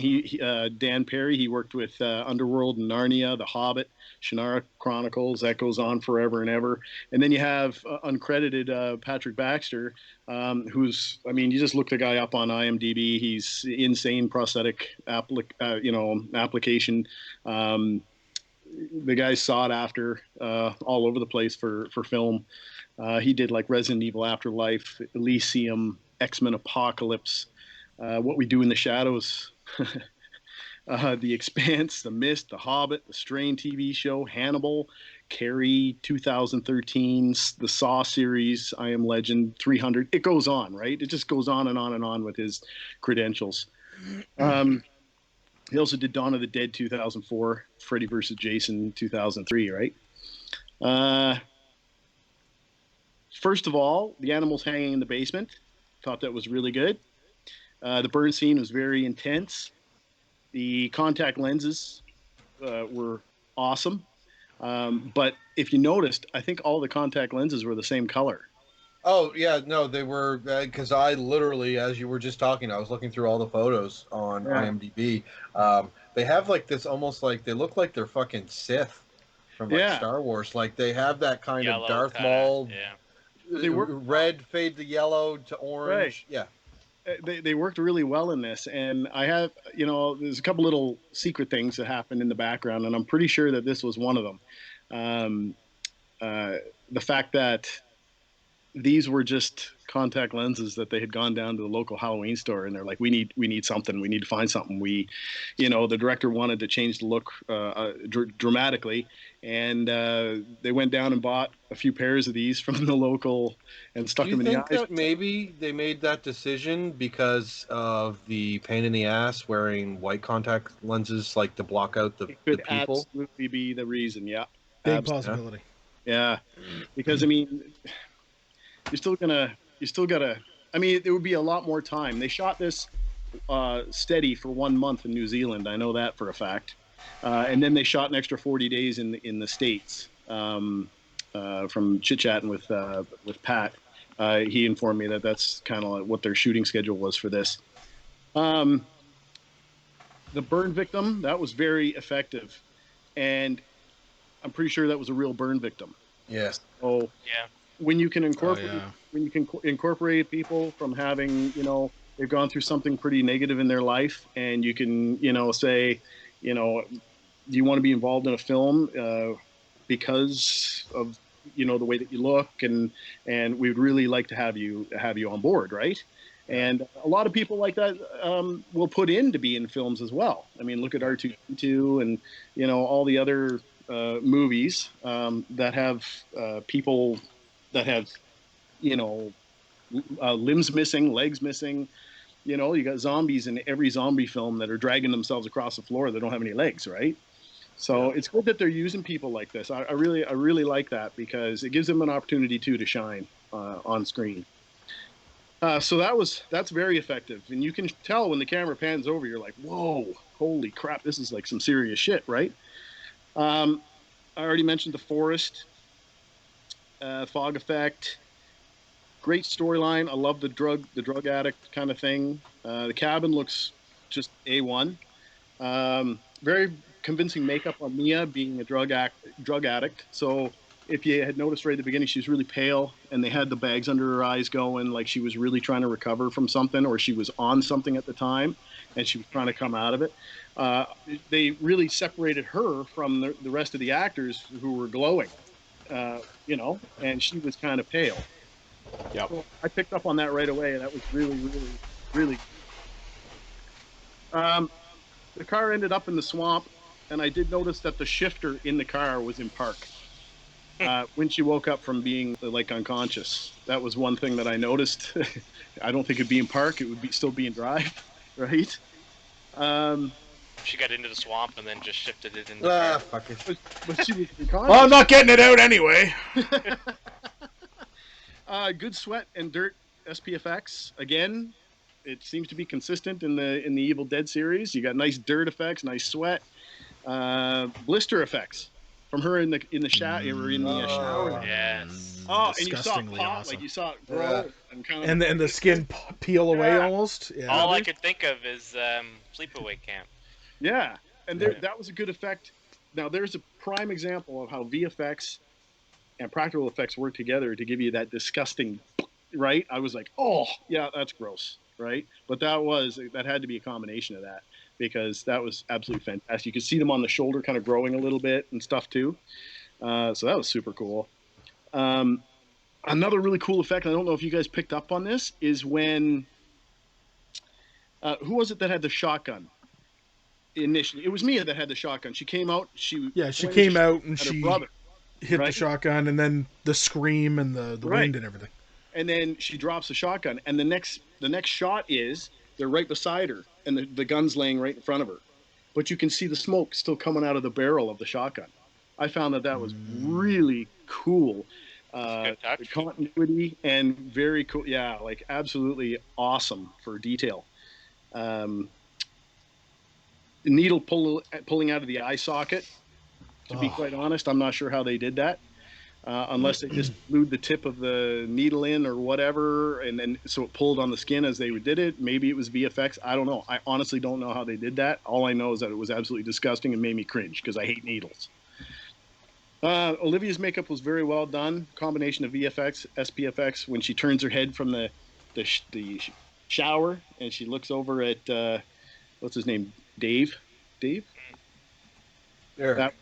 Dan Perry, he worked with Underworld and Narnia, The Hobbit, Shannara Chronicles. That goes on forever and ever. And then you have uncredited Patrick Baxter, who's, I mean, you just look the guy up on IMDb. He's insane prosthetic application. The guy's sought after all over the place for film. He did like Resident Evil Afterlife, Elysium, X-Men Apocalypse, What We Do in the Shadows. The Expanse, The Mist, The Hobbit, The Strain TV show, Hannibal, Carrie, 2013, the Saw series, I Am Legend, 300. It goes on, right? It just goes on and on and on with his credentials. He also did Dawn of the Dead 2004, Freddy vs. Jason 2003, right? First of all, the animals hanging in the basement. Thought that was really good. The burn scene was very intense. The contact lenses were awesome. But if you noticed, I think all the contact lenses were the same color. Oh, yeah, no, they were, because I literally, as you were just talking, I was looking through all the photos on IMDb. They have like this, almost like, they look like they're fucking Sith from like Star Wars. Like they have that kind Yellow of Darth kinda, Maul, They were red fade to yellow to orange. Right. Yeah. They worked really well in this, and I have, there's a couple little secret things that happened in the background, and I'm pretty sure that this was one of them. The fact that these were just contact lenses that they had gone down to the local Halloween store, and they're like, we need something, we need to find something. The director wanted to change the look dramatically, and they went down and bought a few pairs of these from the local and stuck them in the eyes. Do you think that maybe they made that decision because of the pain in the ass wearing white contact lenses, like to block out the people? Absolutely be the reason. Yeah, big possibility. Yeah, because I mean, you're still gotta. I mean, there would be a lot more time. They shot this steady for 1 month in New Zealand. I know that for a fact. And then they shot an extra 40 days in the States. From chit-chatting with Pat, he informed me that that's kind of what their shooting schedule was for this. The burn victim, that was very effective, and I'm pretty sure that was a real burn victim. Yes. So when you can incorporate people from having, they've gone through something pretty negative in their life, and you can, say, do you want to be involved in a film because of, the way that you look, and we would really like to have you on board, right? And a lot of people like that will put in to be in films as well. I mean, look at R2-D2 and, all the other movies that have people that have, limbs missing, legs missing. You got zombies in every zombie film that are dragging themselves across the floor that don't have any legs, right? So it's good that they're using people like this. I really like that, because it gives them an opportunity to shine on screen. So that's very effective, and you can tell when the camera pans over, you're like, whoa, holy crap, this is like some serious shit, right? I already mentioned the forest, fog effect, great storyline. I love the drug addict kind of thing. The cabin looks just A1. Very convincing makeup on Mia being a drug addict. So if you had noticed right at the beginning, she was really pale, and they had the bags under her eyes going, like she was really trying to recover from something, or she was on something at the time, and she was trying to come out of it. They really separated her from the rest of the actors who were glowing, and she was kind of pale. Yeah, so I picked up on that right away, and that was really, really, really. The car ended up in the swamp, and I did notice that the shifter in the car was in park. When she woke up from being like unconscious, that was one thing that I noticed. I don't think it'd be in park; it would still be in drive, right? She got into the swamp and then just shifted it into. Fuck it. But she was unconscious. Well, I'm not getting it out anyway. Good sweat and dirt SPFX again. It seems to be consistent in the Evil Dead series. You got nice dirt effects, nice sweat, blister effects from her in the shower. Shower. Yes. Oh, and you saw it pop, awesome. like you saw it grow, and the skin peel away almost. Yeah. All I could think of is Sleepaway Camp. Yeah, and that was a good effect. Now there's a prime example of how VFX and practical effects work together to give you that disgusting, right? I was like, oh yeah, that's gross, right? But that had to be a combination of that, because that was absolutely fantastic. You could see them on the shoulder kind of growing a little bit and stuff too. So that was super cool. Another really cool effect, I don't know if you guys picked up on this, is when who was it that had the shotgun? initially. It was Mia that had the shotgun. She came out. She came out and at her she brother, hit the right? shotgun, and then the scream and the Right. wind and everything. And then she drops the shotgun, and the next shot is they're right beside her, and the gun's laying right in front of her, but you can see the smoke still coming out of the barrel of the shotgun. I found that was really cool. Good touch. Continuity and very cool. Yeah, like absolutely awesome for detail. The needle pulling out of the eye socket. To be quite honest, I'm not sure how they did that. Unless they just glued the tip of the needle in or whatever, and then so it pulled on the skin as they did it. Maybe it was VFX. I don't know. I honestly don't know how they did that. All I know is that it was absolutely disgusting and made me cringe because I hate needles. Olivia's makeup was very well done. Combination of VFX, SPFX. When she turns her head from the shower and she looks over at what's his name, Dave. Eric.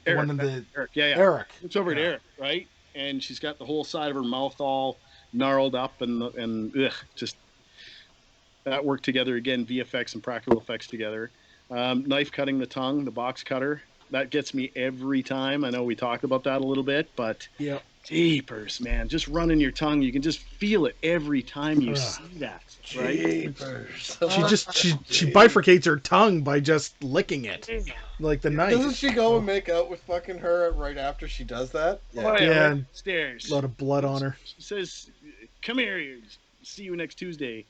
Eric. One of the Eric. Looks over at Eric, right? And she's got the whole side of her mouth all gnarled up and just that worked together again. VFX and practical effects together. Knife cutting the tongue, the box cutter. That gets me every time. I know we talked about that a little bit, but jeepers, man, just running your tongue, you can just feel it every time you see that, right? Jeepers. She bifurcates her tongue by just licking it, like the knife. Doesn't she go and make out with fucking her right after she does that? Yeah. Stairs. A lot of blood on her. She says, "Come here, see you next Tuesday."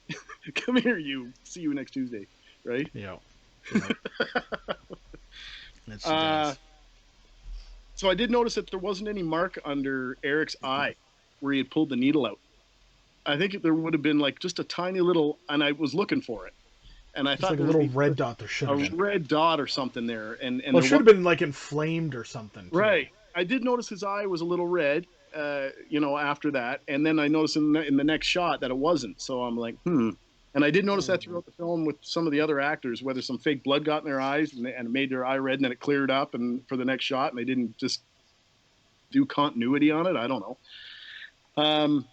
Come here, you. See you next Tuesday, right? Yeah. So I did notice that there wasn't any mark under Eric's eye where he had pulled the needle out. I think there would have been like just a tiny little, and I was looking for it, and I thought like a little red dot. There should have been a red dot or something there, and it should have been like inflamed or something. Right. I did notice his eye was a little red, after that, and then I noticed in the next shot that it wasn't. So I'm like, And I did notice that throughout the film with some of the other actors, whether some fake blood got in their eyes and it made their eye red, and then it cleared up, and for the next shot, and they didn't just do continuity on it. I don't know.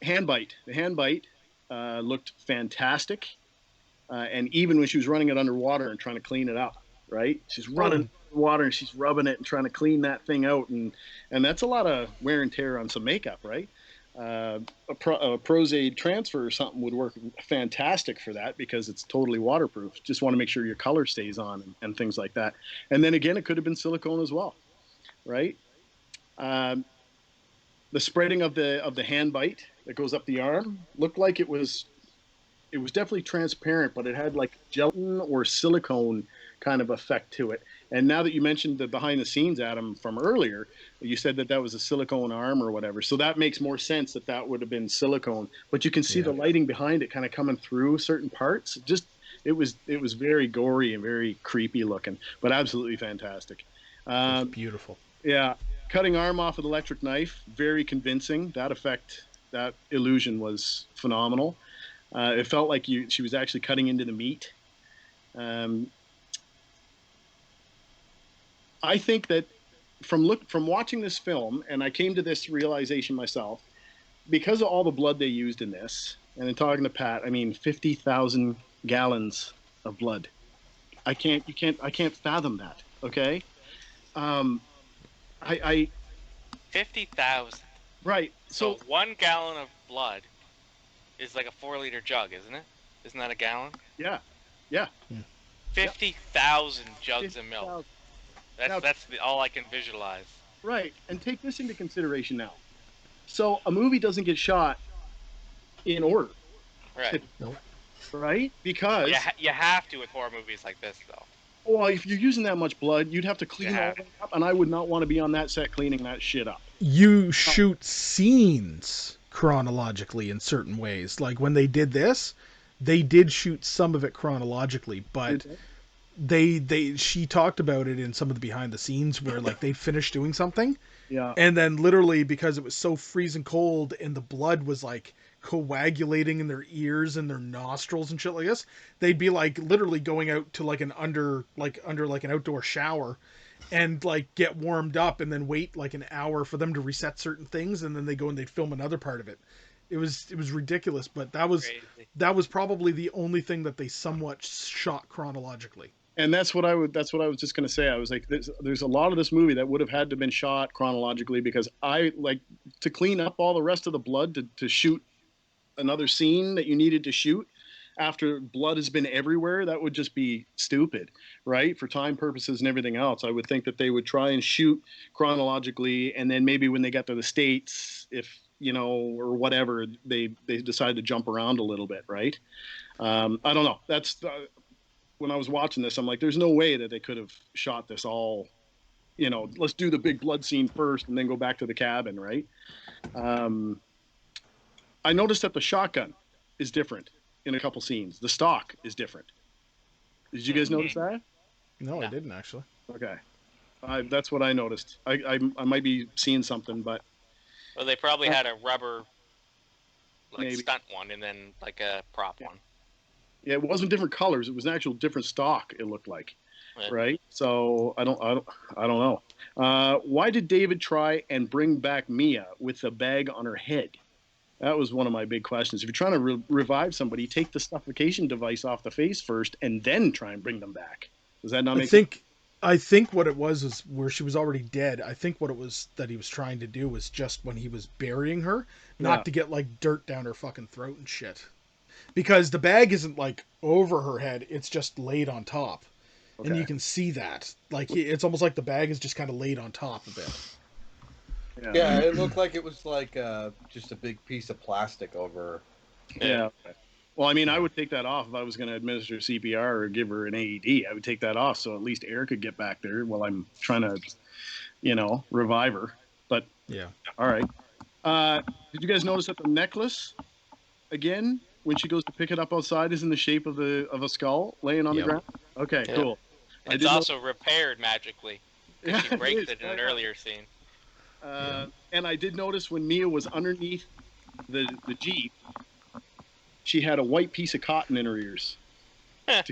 Hand bite. The hand bite looked fantastic, and even when she was running it underwater and trying to clean it up, right? She's running water and she's rubbing it and trying to clean that thing out, and that's a lot of wear and tear on some makeup, right? A Pros-Aid transfer or something would work fantastic for that because it's totally waterproof. Just want to make sure your color stays on and things like that. And then again, it could have been silicone as well, right? The spreading of the hand bite that goes up the arm looked like it was definitely transparent, but it had like gelatin or silicone kind of effect to it. And now that you mentioned the behind the scenes, Adam, from earlier, you said that was a silicone arm or whatever. So that makes more sense that would have been silicone. But you can see the lighting behind it kind of coming through certain parts. Just it was very gory and very creepy looking, but absolutely fantastic. It's beautiful. Yeah, cutting arm off with electric knife, very convincing. That effect, that illusion was phenomenal. It felt like she was actually cutting into the meat. I think that from watching this film, and I came to this realization myself, because of all the blood they used in this, and in talking to Pat, I mean 50,000 gallons of blood. I can't fathom that. Okay, I 50,000. Right. So 1 gallon of blood is like a 4-liter jug, isn't it? Isn't that a gallon? Yeah. 50,000 jugs of milk. That's all I can visualize. Right, and take this into consideration now. So a movie doesn't get shot in order. Right. Right? Because you have to with horror movies like this, though. Well, if you're using that much blood, you'd have to clean all that up, and I would not want to be on that set cleaning that shit up. You shoot scenes chronologically in certain ways. Like when they did this, they did shoot some of it chronologically, but she talked about it in some of the behind the scenes where like they finished doing something, and then literally because it was so freezing cold and the blood was like coagulating in their ears and their nostrils and shit like this, they'd be like literally going out to like under an outdoor shower and like get warmed up and then wait like an hour for them to reset certain things, and then they go and they'd film another part of it. It was ridiculous, but that was Crazy. probably the only thing that they somewhat shot chronologically. And that's what I was just going to say. I was like, there's a lot of this movie that would have had to have been shot chronologically, because I like to clean up all the rest of the blood to shoot another scene that you needed to shoot after blood has been everywhere. That would just be stupid, right? For time purposes and everything else, I would think that they would try and shoot chronologically, and then maybe when they got to the States, if or whatever, they decide to jump around a little bit, right? I don't know. That's when I was watching this, I'm like, there's no way that they could have shot this all. Let's do the big blood scene first and then go back to the cabin, right? I noticed that the shotgun is different in a couple scenes. The stock is different. Did you guys notice that? No, I didn't actually. Okay, that's what I noticed. I might be seeing something, but Well, they probably had a rubber Maybe. stunt one and then like a prop one. Yeah, it wasn't different colors. It was an actual different stock. It looked like, Yeah. right? So I don't know. Why did David try and bring back Mia with a bag on her head? That was one of my big questions. If you're trying to revive somebody, take the suffocation device off the face first, and then try and bring them back. Does that not make sense? I think what it was where she was already dead. I think what it was that he was trying to do was just when he was burying her, not to get like dirt down her fucking throat and shit. Because the bag isn't like over her head, it's just laid on top. Okay. And you can see that. Like it's almost like the bag is just kind of laid on top of it. Yeah, it looked like it was like just a big piece of plastic over. Yeah. Well, I mean, I would take that off if I was going to administer CPR or give her an AED. I would take that off so at least air could get back there while I'm trying to, revive her. But yeah, all right. Did you guys notice that the necklace, again, when she goes to pick it up outside, is in the shape of a skull laying on the ground? Okay, cool. It's also repaired magically. Yeah, she breaks it in an earlier scene. And I did notice when Mia was underneath the Jeep, she had a white piece of cotton in her ears.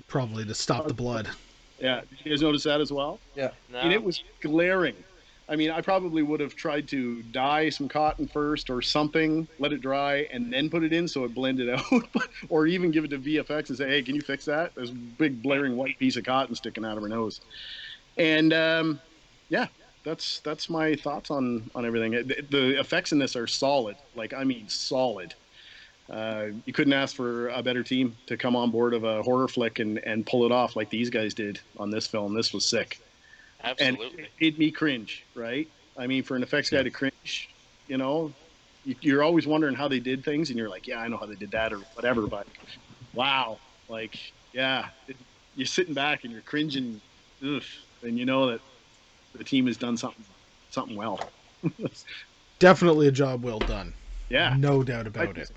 Probably to stop the blood. Yeah, did you guys notice that as well? Yeah. No. And it was glaring. I mean, I probably would have tried to dye some cotton first or something, let it dry, and then put it in so it blended out. Or even give it to VFX and say, hey, can you fix that? There's a big blaring white piece of cotton sticking out of her nose. And, that's my thoughts on everything. The effects in this are solid. Like, I mean, solid. You couldn't ask for a better team to come on board of a horror flick and pull it off like these guys did on this film. This was sick. Absolutely. And it made me cringe, right? I mean, for an effects guy to cringe, you're always wondering how they did things, and you're like, yeah, I know how they did that or whatever, but wow. Like, yeah, you're sitting back and you're cringing, and you know that the team has done something well. Definitely a job well done. Yeah. No doubt about it.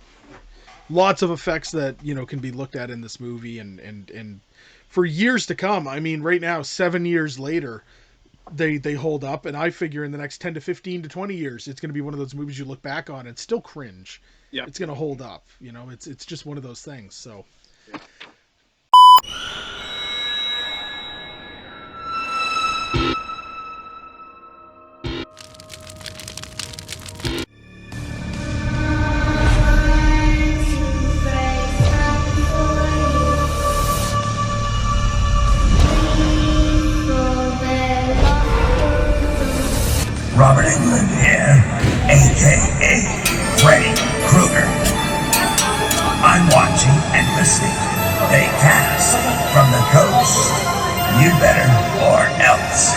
Lots of effects that, can be looked at in this movie and for years to come. I mean, right now, 7 years later, they hold up, and I figure in the next 10 to 15 to 20 years, it's going to be one of those movies you look back on and still cringe. Yeah. It's going to hold up. It's just one of those things. So. Yeah. Robert Englund here, a.k.a. Freddy Krueger. I'm watching and listening. They cast from the coast. You better or else.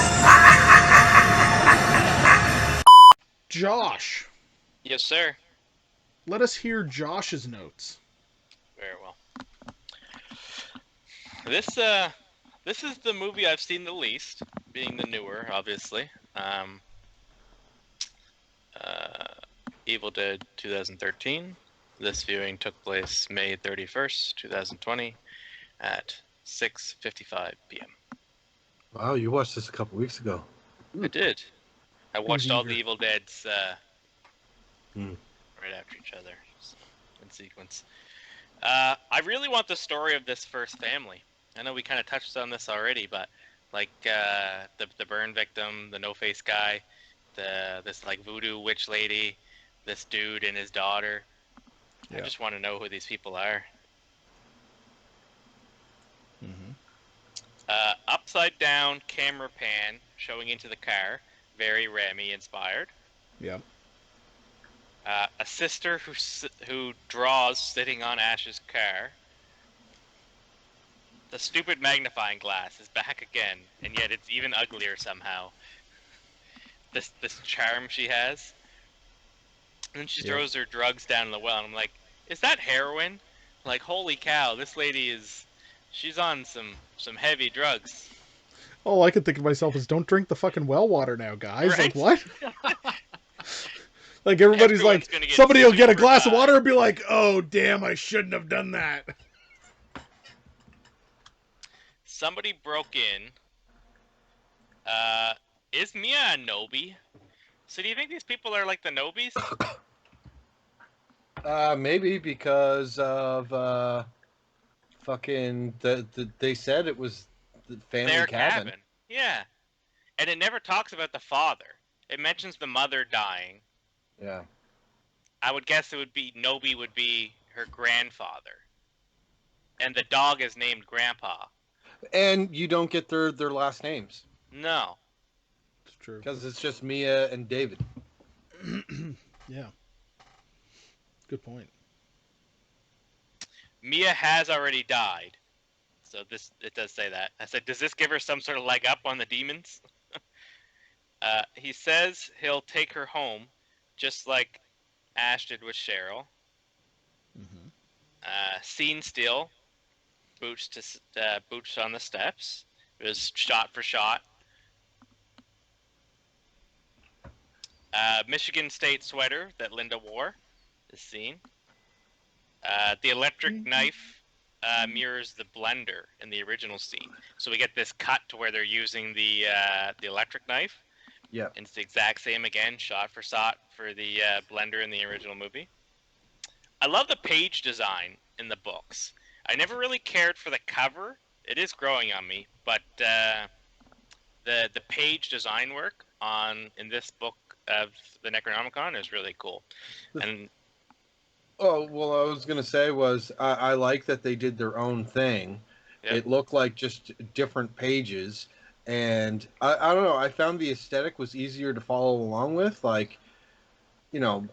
Josh. Yes, sir. Let us hear Josh's notes. Very well. This is the movie I've seen the least, being the newer, obviously. Evil Dead 2013. This viewing took place May 31st, 2020 at 6:55 p.m. Wow, you watched this a couple weeks ago. I did. I watched all the Evil Deads right after each other in sequence. I really want the story of this first family. I know we kind of touched on this already, but like the burn victim, the no-face guy, this like voodoo witch lady, this dude and his daughter. I just want to know who these people are. Upside down camera pan showing into the car, very Remy inspired. Yeah. A sister who draws sitting on Ash's car. The stupid magnifying glass is back again, and yet it's even uglier somehow. This charm she has. And then she throws her drugs down in the well, and I'm like, is that heroin? Like, holy cow, this lady she's on some heavy drugs. All I could think of myself is, don't drink the fucking well water now, guys. Right? Like, what? Like, everybody's Everyone's like, gonna get somebody will get a glass of super water and be like, oh, damn, I shouldn't have done that. Somebody broke in. Is Mia a Nobi? So do you think these people are like the Nobis? Maybe because of fucking they said it was the family Their cabin. cabin. Yeah. And it never talks about the father. It mentions the mother dying. Yeah. I would guess Nobi would be her grandfather. And the dog is named Grandpa. And you don't get their last names. No. It's true. Because it's just Mia and David. Yeah. Good point. Mia has already died. So it does say that. I said, does this give her some sort of leg up on the demons? He says he'll take her home, just like Ash did with Cheryl. Scene still. Boots on the steps. It was shot for shot. Michigan State sweater that Linda wore is seen. The electric knife mirrors the blender in the original scene. So we get this cut to where they're using the electric knife. Yeah. And it's the exact same again, shot for shot for the blender in the original movie. I love the page design in the books. I never really cared for the cover. It is growing on me, but the page design work in this book of the Necronomicon is really cool. And oh, well, I was gonna say was I like that they did their own thing. Yep. It looked like just different pages, and I don't know. I found the aesthetic was easier to follow along with, like. You know,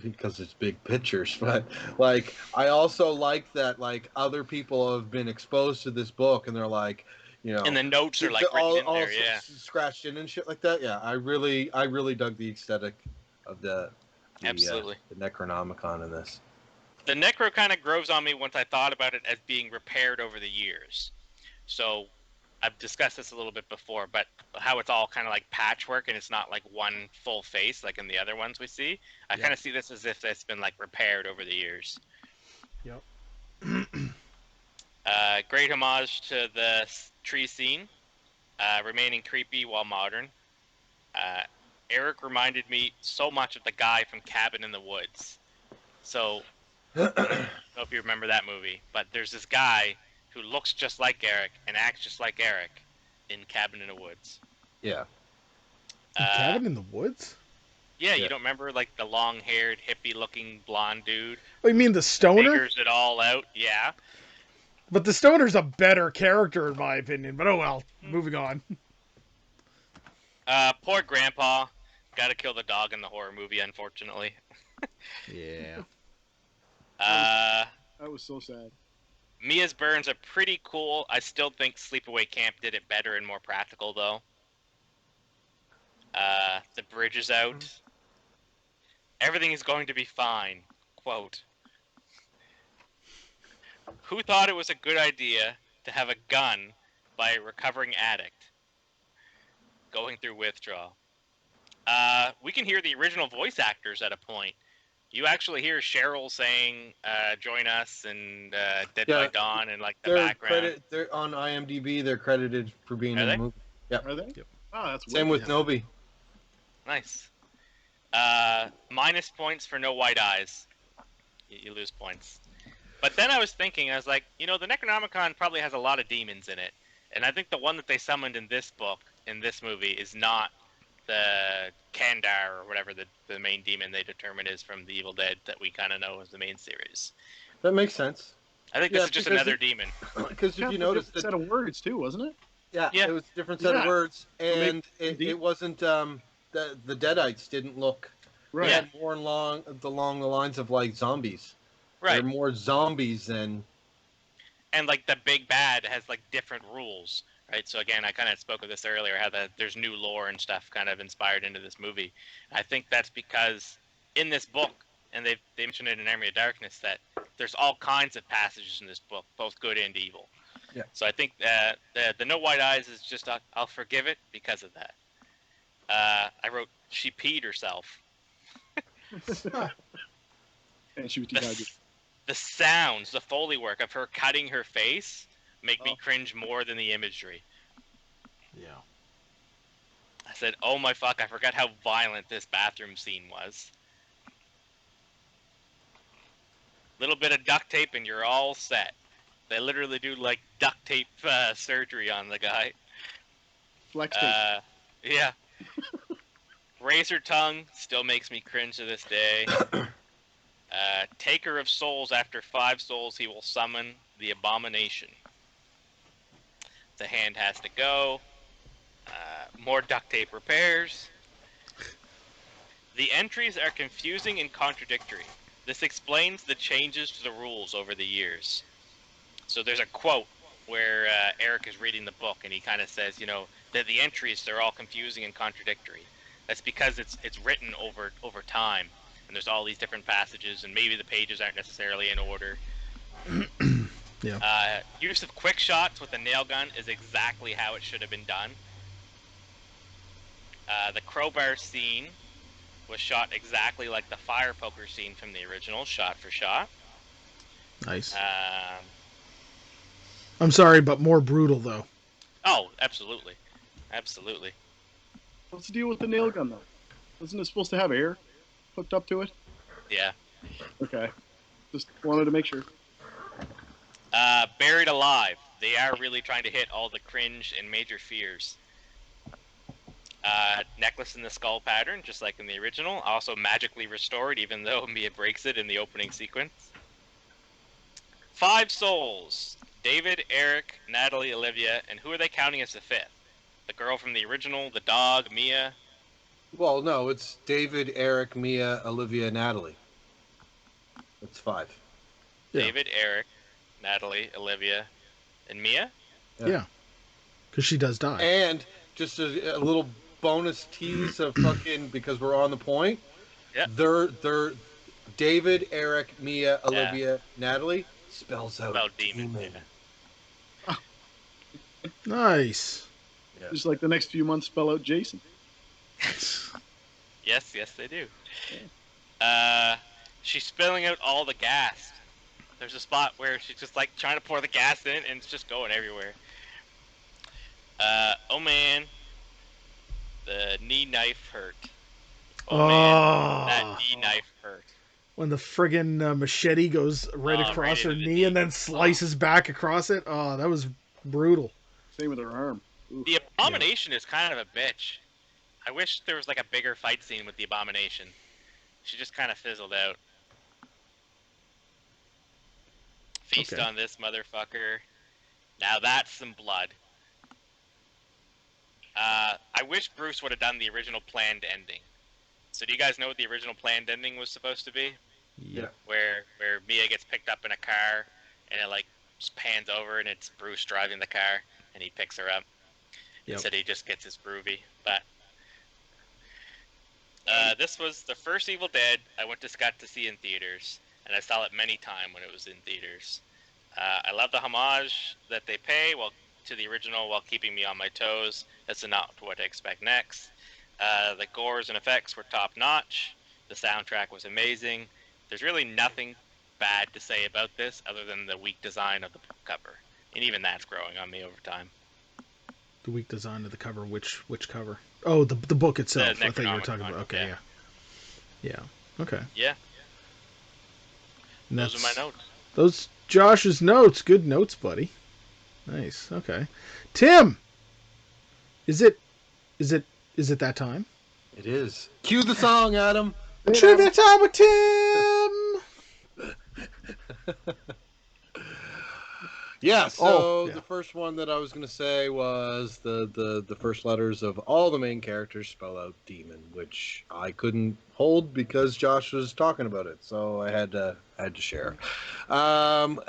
because it's big pictures, but like I also like that like other people have been exposed to this book and they're like, you know, and the notes are like written in there, yeah, scratched in and shit like that. Yeah, I really dug the aesthetic of the absolutely the Necronomicon in this. The Necro kind of grows on me once I thought about it as being repaired over the years. So I've discussed this a little bit before, but how it's all kind of like patchwork and it's not like one full face like in the other ones we see. I kind of see this as if it's been like repaired over the years. Yep. Great homage to the tree scene, remaining creepy while modern. Eric reminded me so much of the guy from Cabin in the Woods. So, I don't know if you remember that movie, but there's this guy who looks just like Eric and acts just like Eric in Cabin in the Woods. Yeah. Cabin in the Woods? Yeah, you don't remember like the long-haired, hippie-looking blonde dude? Oh, you mean the stoner? Figures it all out, yeah. But the stoner's a better character in my opinion. But oh well, moving on. Poor Grandpa. Got to kill the dog in the horror movie, unfortunately. Yeah. That was so sad. Mia's burns are pretty cool. I still think Sleepaway Camp did it better and more practical, though. The bridge is out. Everything is going to be fine. Quote. Who thought it was a good idea to have a gun by a recovering addict? Going through withdrawal. We can hear the original voice actors at a point. You actually hear Cheryl saying, join us, and Dead by Dawn, and like the background. They're on IMDb, they're credited for being in the movie. Yeah. Are they? Yep. Oh, that's Same with Nobi. Nice. Minus points for no white eyes. You lose points. But then I was thinking, I was like, the Necronomicon probably has a lot of demons in it. And I think the one that they summoned in this book, in this movie, is not the Kandar or whatever the main demon they determine is from the Evil Dead that we kind of know as the main series. That makes sense. I think this is just another demon. Because if you notice, a set of words too, wasn't it? Yeah, Yeah. it was a different set of words, and Maybe- it wasn't the Deadites didn't look. Right. They had more along the lines of like zombies. Right. They're more zombies than. And like the big bad has like different rules, right? So again, I kind of spoke of this earlier, how there's new lore and stuff kind of inspired into this movie. I think that's because in this book, and they mentioned it in Army of Darkness, that there's all kinds of passages in this book, both good and evil. Yeah. So I think that the No White Eyes is just I'll forgive it because of that. I wrote she peed herself. And she was dehydrated. The sounds, the Foley work of her cutting her face make me cringe more than the imagery. Yeah. I said, oh my fuck, I forgot how violent this bathroom scene was. Little bit of duct tape and you're all set. They literally do like duct tape surgery on the guy. Flex tape. Yeah. Razor tongue still makes me cringe to this day. Taker of souls, after 5 souls he will summon the abomination. The hand has to go. More duct tape repairs. The entries are confusing and contradictory. This explains the changes to the rules over the years. So there's a quote where Eric is reading the book and he kind of says, you know, that the entries, they're all confusing and contradictory. That's because it's written over time. And there's all these different passages, and maybe the pages aren't necessarily in order. Yeah. Use of quick shots with a nail gun is exactly how it should have been done. The crowbar scene was shot exactly like the fire poker scene from the original, shot for shot. Nice. I'm sorry, but more brutal though. Oh, absolutely, absolutely. What's the deal with the nail gun though? Wasn't it supposed to have air hooked up to it? Yeah. Okay. Just wanted to make sure. Buried alive. They are really trying to hit all the cringe and major fears. Necklace in the skull pattern, just like in the original. Also magically restored, even though Mia breaks it in the opening sequence. 5 souls. David, Eric, Natalie, Olivia, and who are they counting as the 5th? The girl from the original, the dog, Mia? Well, no, it's David, Eric, Mia, Olivia, Natalie. That's 5. Yeah. David, Eric, Natalie, Olivia, and Mia? Yeah. Because she does die. And just a little bonus tease of fucking, because we're on the point. Yeah. They're David, Eric, Mia, Olivia, Natalie spells out About demon. demon. Yeah. Nice. Yeah. Just like the next few months spell out Jason. Yes, they do. She's spilling out all the gas. There's a spot where she's just like trying to pour the gas in and it's just going everywhere. Oh man. The knee knife hurt. Oh man. That knee knife hurt. When the friggin' machete goes right across right her into the knee knee. and then slices back across it. Oh, that was brutal. Same with her arm. Oof. The abomination is kind of a bitch. I wish there was like a bigger fight scene with the abomination. She just kind of fizzled out. Feast Okay. on this motherfucker. Now that's some blood. I wish Bruce would have done the original planned ending. So do you guys know what the original planned ending was supposed to be? Yeah. Where Mia gets picked up in a car and it like just pans over and it's Bruce driving the car and he picks her up. Yep. Instead he just gets his groovy. But this was the first Evil Dead I went to Scott to see in theaters, and I saw it many times when it was in theaters. I love the homage that they pay to the original while keeping me on my toes. That's not what I expect next. The gores and effects were top notch. The soundtrack was amazing. There's really nothing bad to say about this other than the weak design of the cover, and even that's growing on me over time. The weak design of the cover. Which cover? Oh, the book itself. The I thought you were talking Necronomicon, about. Okay, yeah. Okay. Yeah, And those are my notes. Those Josh's notes. Good notes, buddy. Nice. Okay. Tim, is it that time? It is. Cue the song, Adam. Trivia time with Tim. Yeah, so yeah. the first one that I was going to say was the first letters of all the main characters spell out demon, which I couldn't hold because Josh was talking about it, so I had to share.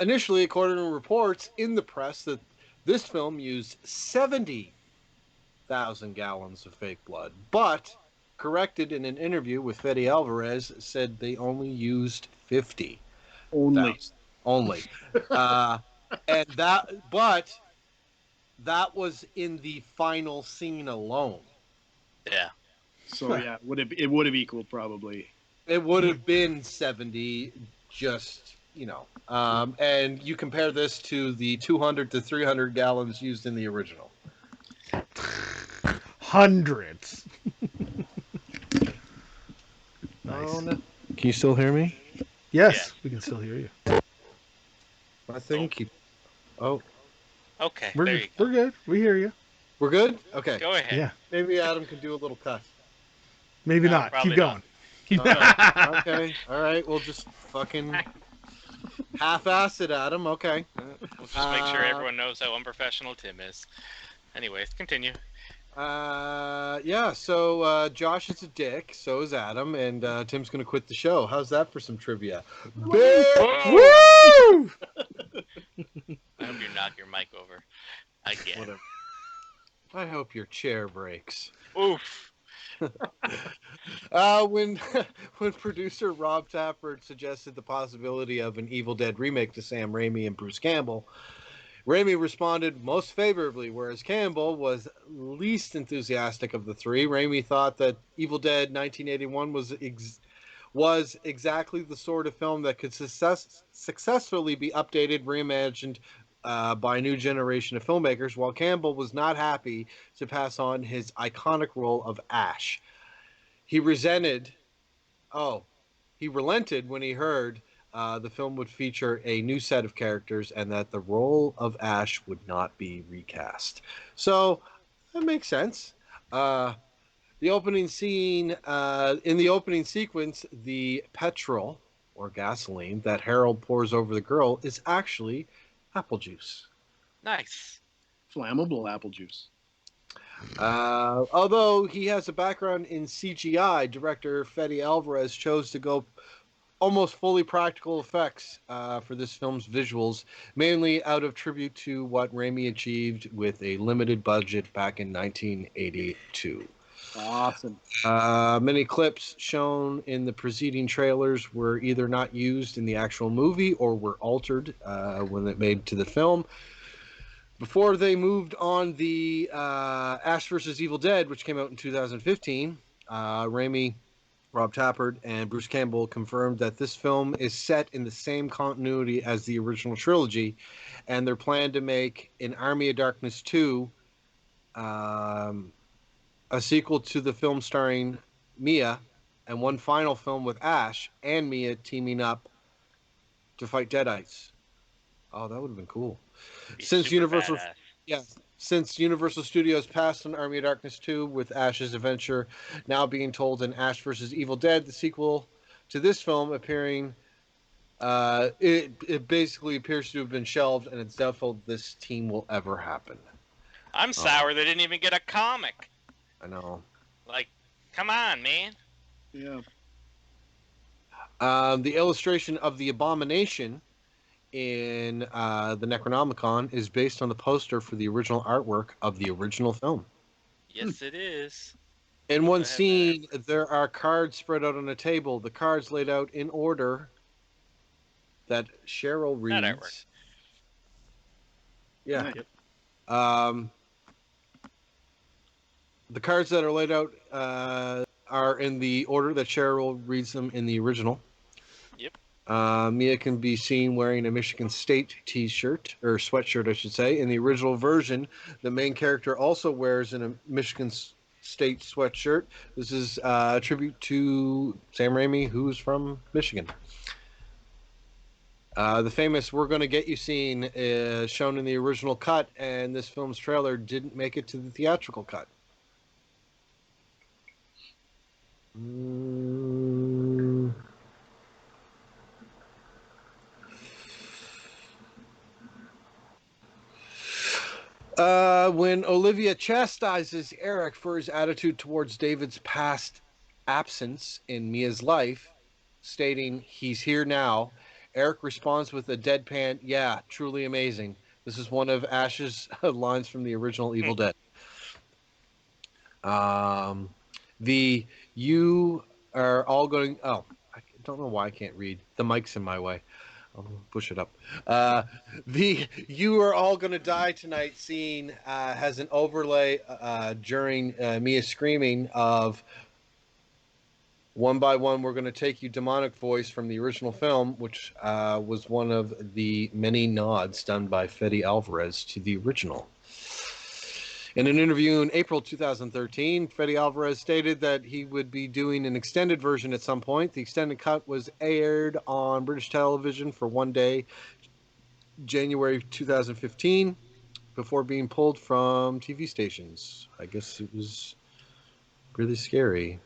Initially, according to reports in the press, that this film used 70,000 gallons of fake blood, but corrected in an interview with Fede Alvarez said they only used 50. Only. And that was in the final scene alone. Yeah. So yeah, it would have equaled probably. It would have been 70, just and you compare this to the 200 to 300 gallons used in the original. Hundreds. Nice. Oh, no. Can you still hear me? Yes, we can still hear you. I think. Oh. Okay. We're good. We hear you. We're good? Okay. Go ahead. Yeah. Maybe Adam can do a little cut. Maybe No, not. probably Keep going. Keep going. Okay. All right. We'll just fucking half-ass it, Adam. Okay. We'll just make sure everyone knows how unprofessional Tim is. Anyways, continue. Yeah, so Josh is a dick, so is Adam, and Tim's going to quit the show. How's that for some trivia? Woo! I hope you knock your mic over again. Whatever. I hope your chair breaks. Oof. When producer Rob Tapper suggested the possibility of an Evil Dead remake to Sam Raimi and Bruce Campbell, Raimi responded most favorably, whereas Campbell was least enthusiastic of the three. Raimi thought that Evil Dead 1981 was exactly the sort of film that could successfully be updated, reimagined by a new generation of filmmakers, while Campbell was not happy to pass on his iconic role of Ash. He relented when he heard the film would feature a new set of characters and that the role of Ash would not be recast. So that makes sense. The opening scene, in the opening sequence, the petrol or gasoline that Harold pours over the girl is actually apple juice. Nice. Flammable apple juice. Although he has a background in CGI, director Fede Alvarez chose to go almost fully practical effects for this film's visuals, mainly out of tribute to what Raimi achieved with a limited budget back in 1982. Awesome. Many clips shown in the preceding trailers were either not used in the actual movie or were altered when it made to the film. Before they moved on the Ash vs. Evil Dead, which came out in 2015, Raimi, Rob Tapper, and Bruce Campbell confirmed that this film is set in the same continuity as the original trilogy, and they're planned to make an Army of Darkness 2, a sequel to the film starring Mia, and one final film with Ash and Mia teaming up to fight Deadites. Oh, that would have been cool. Since Universal Studios passed on Army of Darkness 2 with Ash's adventure now being told in Ash vs. Evil Dead, the sequel to this film appearing, it basically appears to have been shelved, and it's doubtful this team will ever happen. I'm sour they didn't even get a comic. I know. Like, come on, man. Yeah. The illustration of the Abomination in the Necronomicon is based on the poster for the original artwork of the original film. Yes, it is. In one scene, there are cards spread out on a table. The cards laid out in order that Cheryl reads. That artwork. Yeah. Yep. The cards that are laid out are in the order that Cheryl reads them in the original. Yep. Mia can be seen wearing a Michigan State t-shirt, or sweatshirt, I should say. In the original version, the main character also wears a Michigan State sweatshirt. This is a tribute to Sam Raimi, who's from Michigan. The famous "We're Gonna Get You" scene is shown in the original cut, and this film's trailer didn't make it to the theatrical cut. Mm. When Olivia chastises Eric for his attitude towards David's past absence in Mia's life, stating, "He's here now," Eric responds with a deadpan, "Yeah, truly amazing." This is one of Ash's lines from the original Evil Dead. The you are all going. Oh, I don't know why I can't read. The mic's in my way. I'll push it up. The "you are all going to die tonight" scene has an overlay during Mia screaming of "one by one we're going to take you" demonic voice from the original film, which was one of the many nods done by Fede Alvarez to the original. In an interview in April 2013, Fede Alvarez stated that he would be doing an extended version at some point. The extended cut was aired on British television for one day, January 2015, before being pulled from TV stations. I guess it was really scary.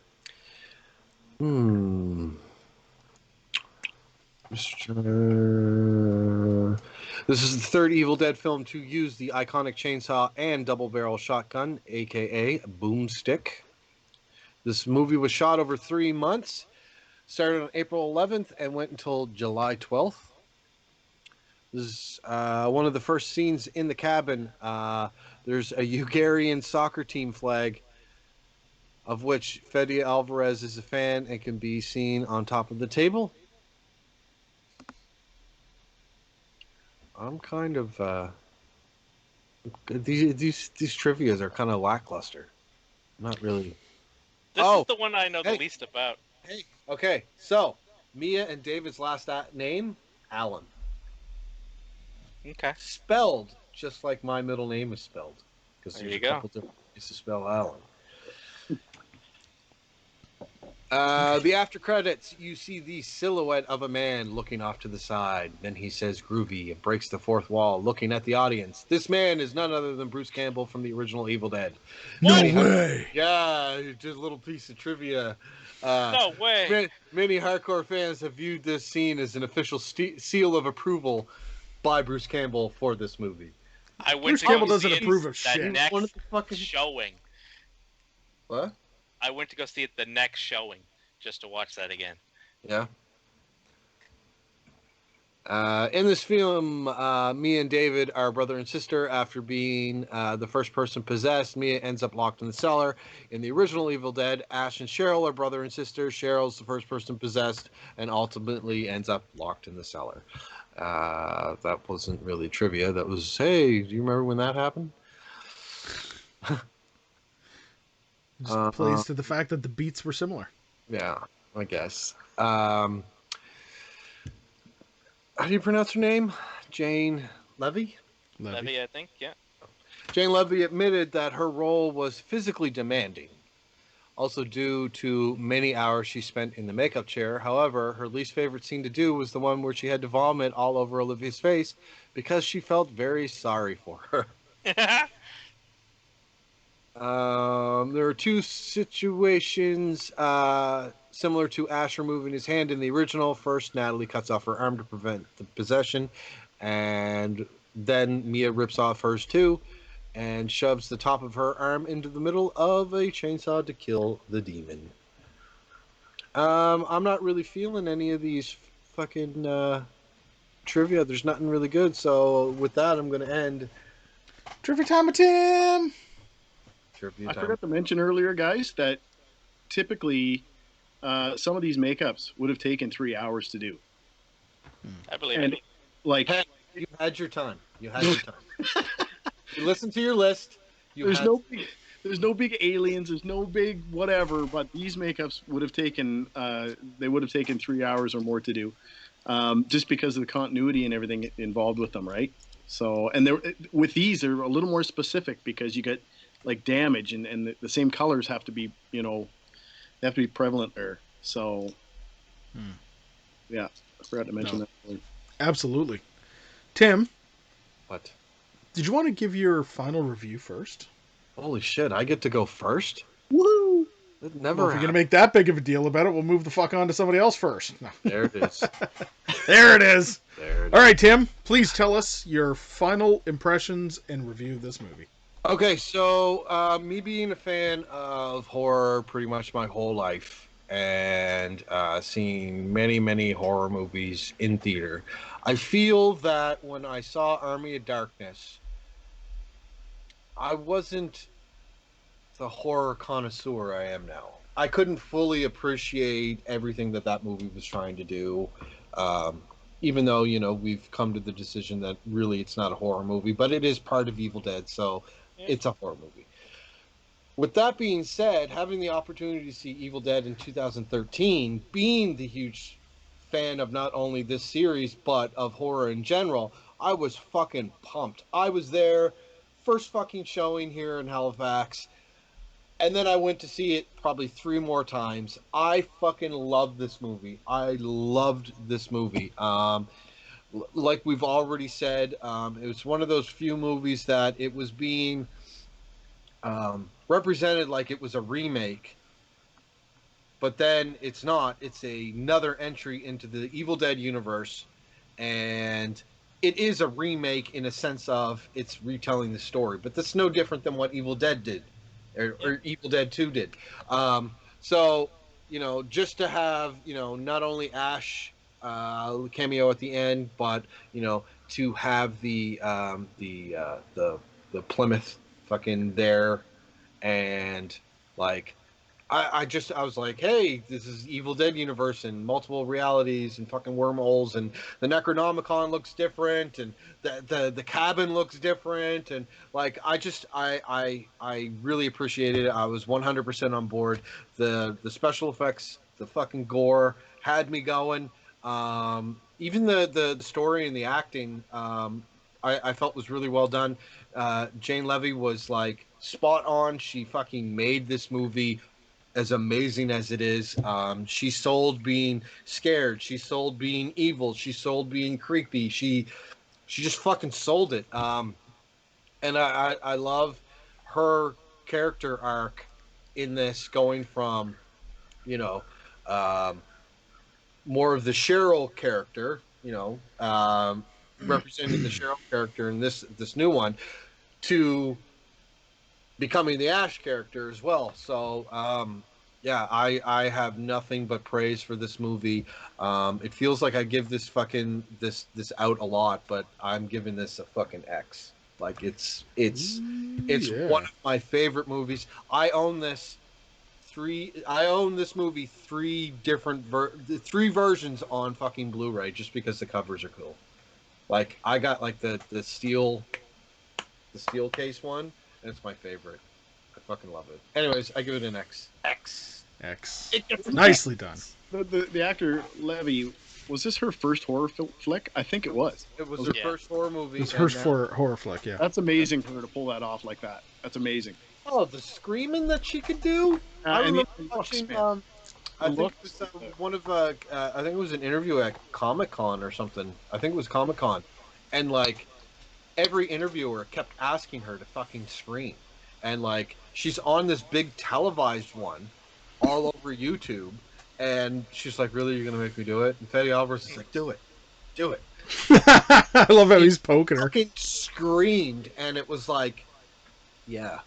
This is the third Evil Dead film to use the iconic chainsaw and double-barrel shotgun, aka boomstick. This movie was shot over 3 months, started on April 11th and went until July 12th. This is one of the first scenes in the cabin. There's a Hungarian soccer team flag, of which Fede Alvarez is a fan and can be seen on top of the table. I'm kind of these trivias are kind of lackluster. Not really. This is the one I know the least about. Hey, okay. So Mia and David's last name, Allen. Okay. Spelled just like my middle name is spelled, because There there's you a go. couple different ways to spell Allen. The after credits, you see the silhouette of a man looking off to the side. Then he says groovy and breaks the fourth wall, looking at the audience. This man is none other than Bruce Campbell from the original Evil Dead. No way! Yeah, just a little piece of trivia. No way! Many hardcore fans have viewed this scene as an official seal of approval by Bruce Campbell for this movie. Bruce Campbell doesn't approve of that shit. Next showing. What? I went to go see it the next showing just to watch that again. Yeah. In this film, Mia and David are brother and sister. After being the first person possessed, Mia ends up locked in the cellar. In the original Evil Dead, Ash and Cheryl are brother and sister. Cheryl's the first person possessed and ultimately ends up locked in the cellar. That wasn't really trivia. That was, hey, do you remember when that happened? Just plays to the fact that the beats were similar. Yeah, I guess. How do you pronounce her name? Jane Levy? Levy, I think, yeah. Jane Levy admitted that her role was physically demanding, also due to many hours she spent in the makeup chair. However, her least favorite scene to do was the one where she had to vomit all over Olivia's face because she felt very sorry for her. There are two situations similar to Ash removing his hand in the original. First, Natalie cuts off her arm to prevent the possession, and then Mia rips off hers too and shoves the top of her arm into the middle of a chainsaw to kill the demon. I'm not really feeling any of these fucking trivia. There's nothing really good, so with that, I'm going to end. Trivia time with Tim! I forgot to mention earlier, guys, that typically some of these makeups would have taken 3 hours to do. I believe and it. Like, you had your time. You had your time. You listen to your list. There's no big aliens. There's no big whatever. But these makeups would have taken 3 hours or more to do, just because of the continuity and everything involved with them, right? So, and with these, they're a little more specific because you get like damage and the same colors have to be, they have to be prevalent there. So, yeah, I forgot to mention that. Absolutely. Tim. What? Did you want to give your final review first? Holy shit, I get to go first? Woo! It Well, never if you're gonna happened. make that big of a deal about it, we'll move the fuck on to somebody else first. No. There it is. There it is. There it All is. right, Tim, please tell us your final impressions and review of this movie. Okay, so me being a fan of horror pretty much my whole life and seeing many, many horror movies in theater, I feel that when I saw Army of Darkness, I wasn't the horror connoisseur I am now. I couldn't fully appreciate everything that that movie was trying to do. Um, Even though, we've come to the decision that really it's not a horror movie, but it is part of Evil Dead, so it's a horror movie. With that being said, having the opportunity to see Evil Dead in 2013, being the huge fan of not only this series, but of horror in general, I was fucking pumped. I was there, first fucking showing here in Halifax, and then I went to see it probably 3 more times. I fucking loved this movie. I loved this movie. Like we've already said, it was one of those few movies that it was being represented like it was a remake, but then it's not. It's another entry into the Evil Dead universe, and it is a remake in a sense of it's retelling the story, but that's no different than what Evil Dead did, or Evil Dead 2 did. So, just to have, not only Ash cameo at the end, but, to have the Plymouth fucking there, and like I was like, hey, this is Evil Dead universe and multiple realities and fucking wormholes, and the Necronomicon looks different, and the cabin looks different, and like I really appreciated it. I was 100% on board. The special effects, the fucking gore had me going. Even the story and the acting, I felt was really well done. Jane Levy was like spot on. She fucking made this movie as amazing as it is. She sold being scared. She sold being evil. She sold being creepy. She just fucking sold it. And I love her character arc in this, going from, you know um, more of the Cheryl character, representing the Cheryl character in this new one, to becoming the Ash character as well. So, yeah, I have nothing but praise for this movie. It feels like I give this out a lot, but I'm giving this a fucking X. Like it's Yeah. one of my favorite movies. I own this movie three versions on fucking Blu-ray just because the covers are cool. Like I got like the steel case one, and it's my favorite. I fucking love it. Anyways, I give it an X. X. X. Nicely done. The actor Levy, was this her first horror flick? I think it was. It was her first horror movie. It's her horror flick, yeah. That's amazing for her to pull that off like that. That's amazing. Oh, the screaming that she could do! I And remember the watching. looks, I think looks, it was one of. I think it was an interview at Comic-Con or something. I think it was Comic-Con, and like every interviewer kept asking her to fucking scream, and like she's on this big televised one, all over YouTube, and she's like, "Really, you're gonna make me do it?" And Fede Alvarez is like, "Do it, do it." I love how he's poking her. Fucking screamed, and it was like, yeah.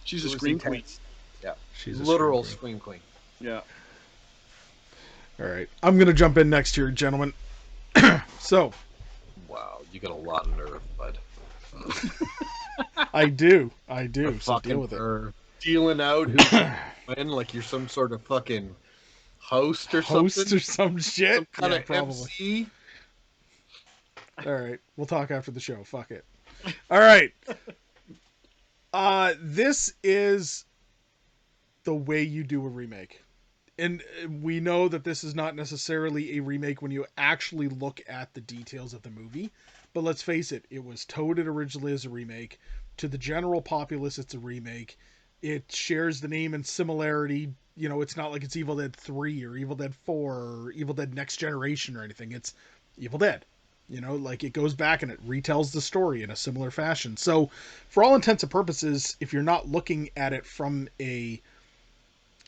she's It a was scream queen. intense. Yeah, She's a literal scream scream queen. Yeah. All right, I'm gonna jump in next here, gentlemen. So Wow, you got a lot of nerve, bud. I do. So Fucking deal with it. nerve. Dealing out who's in, like you're some sort of fucking host or Host something. or some shit. Some kind Yeah, of probably. MC. All right, we'll talk after the show. Fuck it. All right. This is the way you do a remake. And we know that this is not necessarily a remake when you actually look at the details of the movie. But let's face it, it was touted originally as a remake. To the general populace, it's a remake. It shares the name and similarity. You know, it's not like it's Evil Dead 3 or Evil Dead 4 or Evil Dead Next Generation or anything. It's Evil Dead. You know, like it goes back and it retells the story in a similar fashion. So, for all intents and purposes, if you're not looking at it from a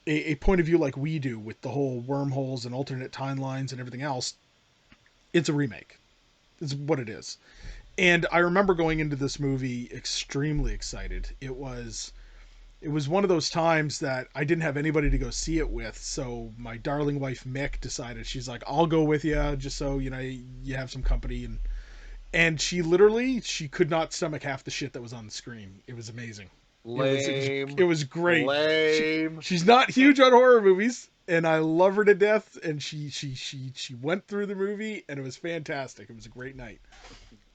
a point of view like we do with the whole wormholes and alternate timelines and everything else, it's a remake. It's what it is. And I remember going into this movie extremely excited. It was one of those times that I didn't have anybody to go see it with, so my darling wife Mick decided, she's like, I'll go with you just so you have some company. And she could not stomach half the shit that was on the screen. It was amazing. Lame. It was great. Lame. She's not huge on horror movies, and I love her to death. And she went through the movie, and it was fantastic. It was a great night.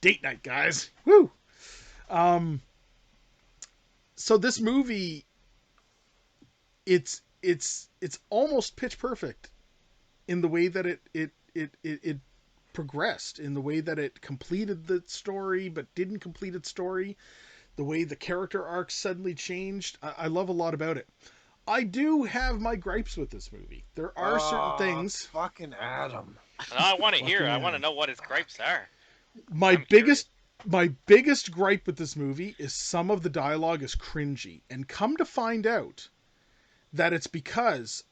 Date night, guys. Woo. So this movie, it's almost pitch perfect in the way that it progressed, in the way that it completed the story but didn't complete its story, the way the character arcs suddenly changed. I love a lot about it. I do have my gripes with this movie. There are certain things. Fucking Adam. I want to hear. I want to know what his gripes are. My biggest gripe with this movie is some of the dialogue is cringy, and come to find out that it's because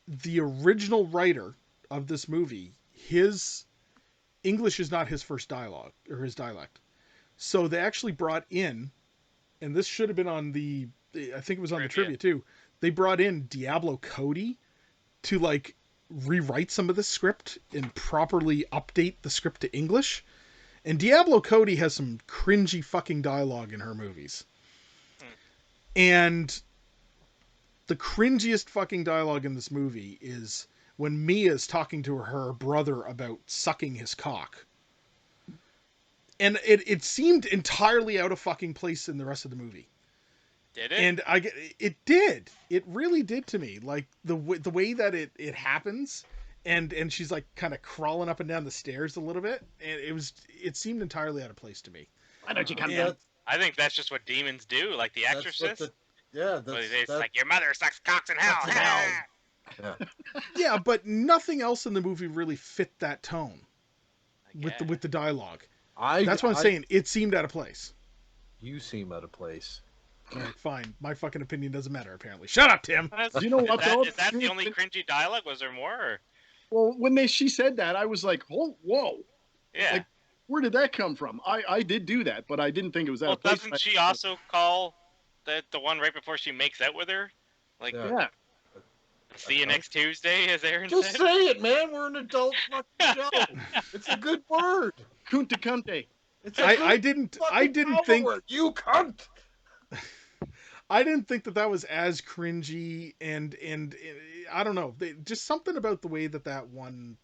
the original writer of this movie, his English is not his first dialogue or his dialect. So they actually brought in, and this should have been on I think it was on the trivia too. They brought in Diablo Cody to like rewrite some of the script and properly update the script to English. And Diablo Cody has some cringy fucking dialogue in her movies. And the cringiest fucking dialogue in this movie is when Mia's talking to her brother about sucking his cock. And it seemed entirely out of fucking place in the rest of the movie. Did it? And it did. It really did to me. Like the way that it happens, and she's like kind of crawling up and down the stairs a little bit, and it seemed entirely out of place to me. Why don't you come down? I think that's just what demons do, like The Exorcist. That's like your mother sucks cocks in hell. Yeah. Yeah, but nothing else in the movie really fit that tone with the dialogue. That's what I'm saying. It seemed out of place. You seem out of place. All right, fine. My fucking opinion doesn't matter, apparently. Shut up, Tim. Do you know what, though? Is that the only cringy dialogue? Was there more? Or? Well, when she said that, I was like, oh, whoa. Yeah. Like, where did that come from? I did do that, but I didn't think it was out of place. Doesn't she also call the one right before she makes out with her? Like, yeah. See you next Tuesday, as Aaron Just said? say it, man. We're an adult fucking show. It's a good word. Kunta Kinte. I didn't think word. You cunt. I didn't think that was as cringy, and I don't know, just something about the way that one,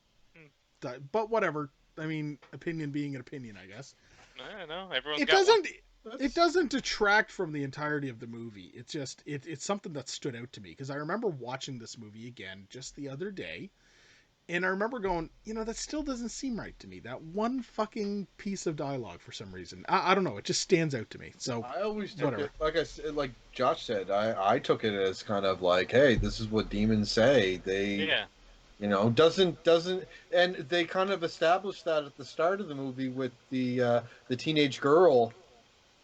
but whatever. I mean, opinion being an opinion, I guess. I don't know. Everyone's It doesn't detract from the entirety of the movie. It's just it's something that stood out to me because I remember watching this movie again just the other day, and I remember going, that still doesn't seem right to me. That one fucking piece of dialogue for some reason. I don't know. It just stands out to me. So I always took it, like I said, like Josh said, I took it as kind of like, hey, this is what demons say. Doesn't, and they kind of established that at the start of the movie with the teenage girl.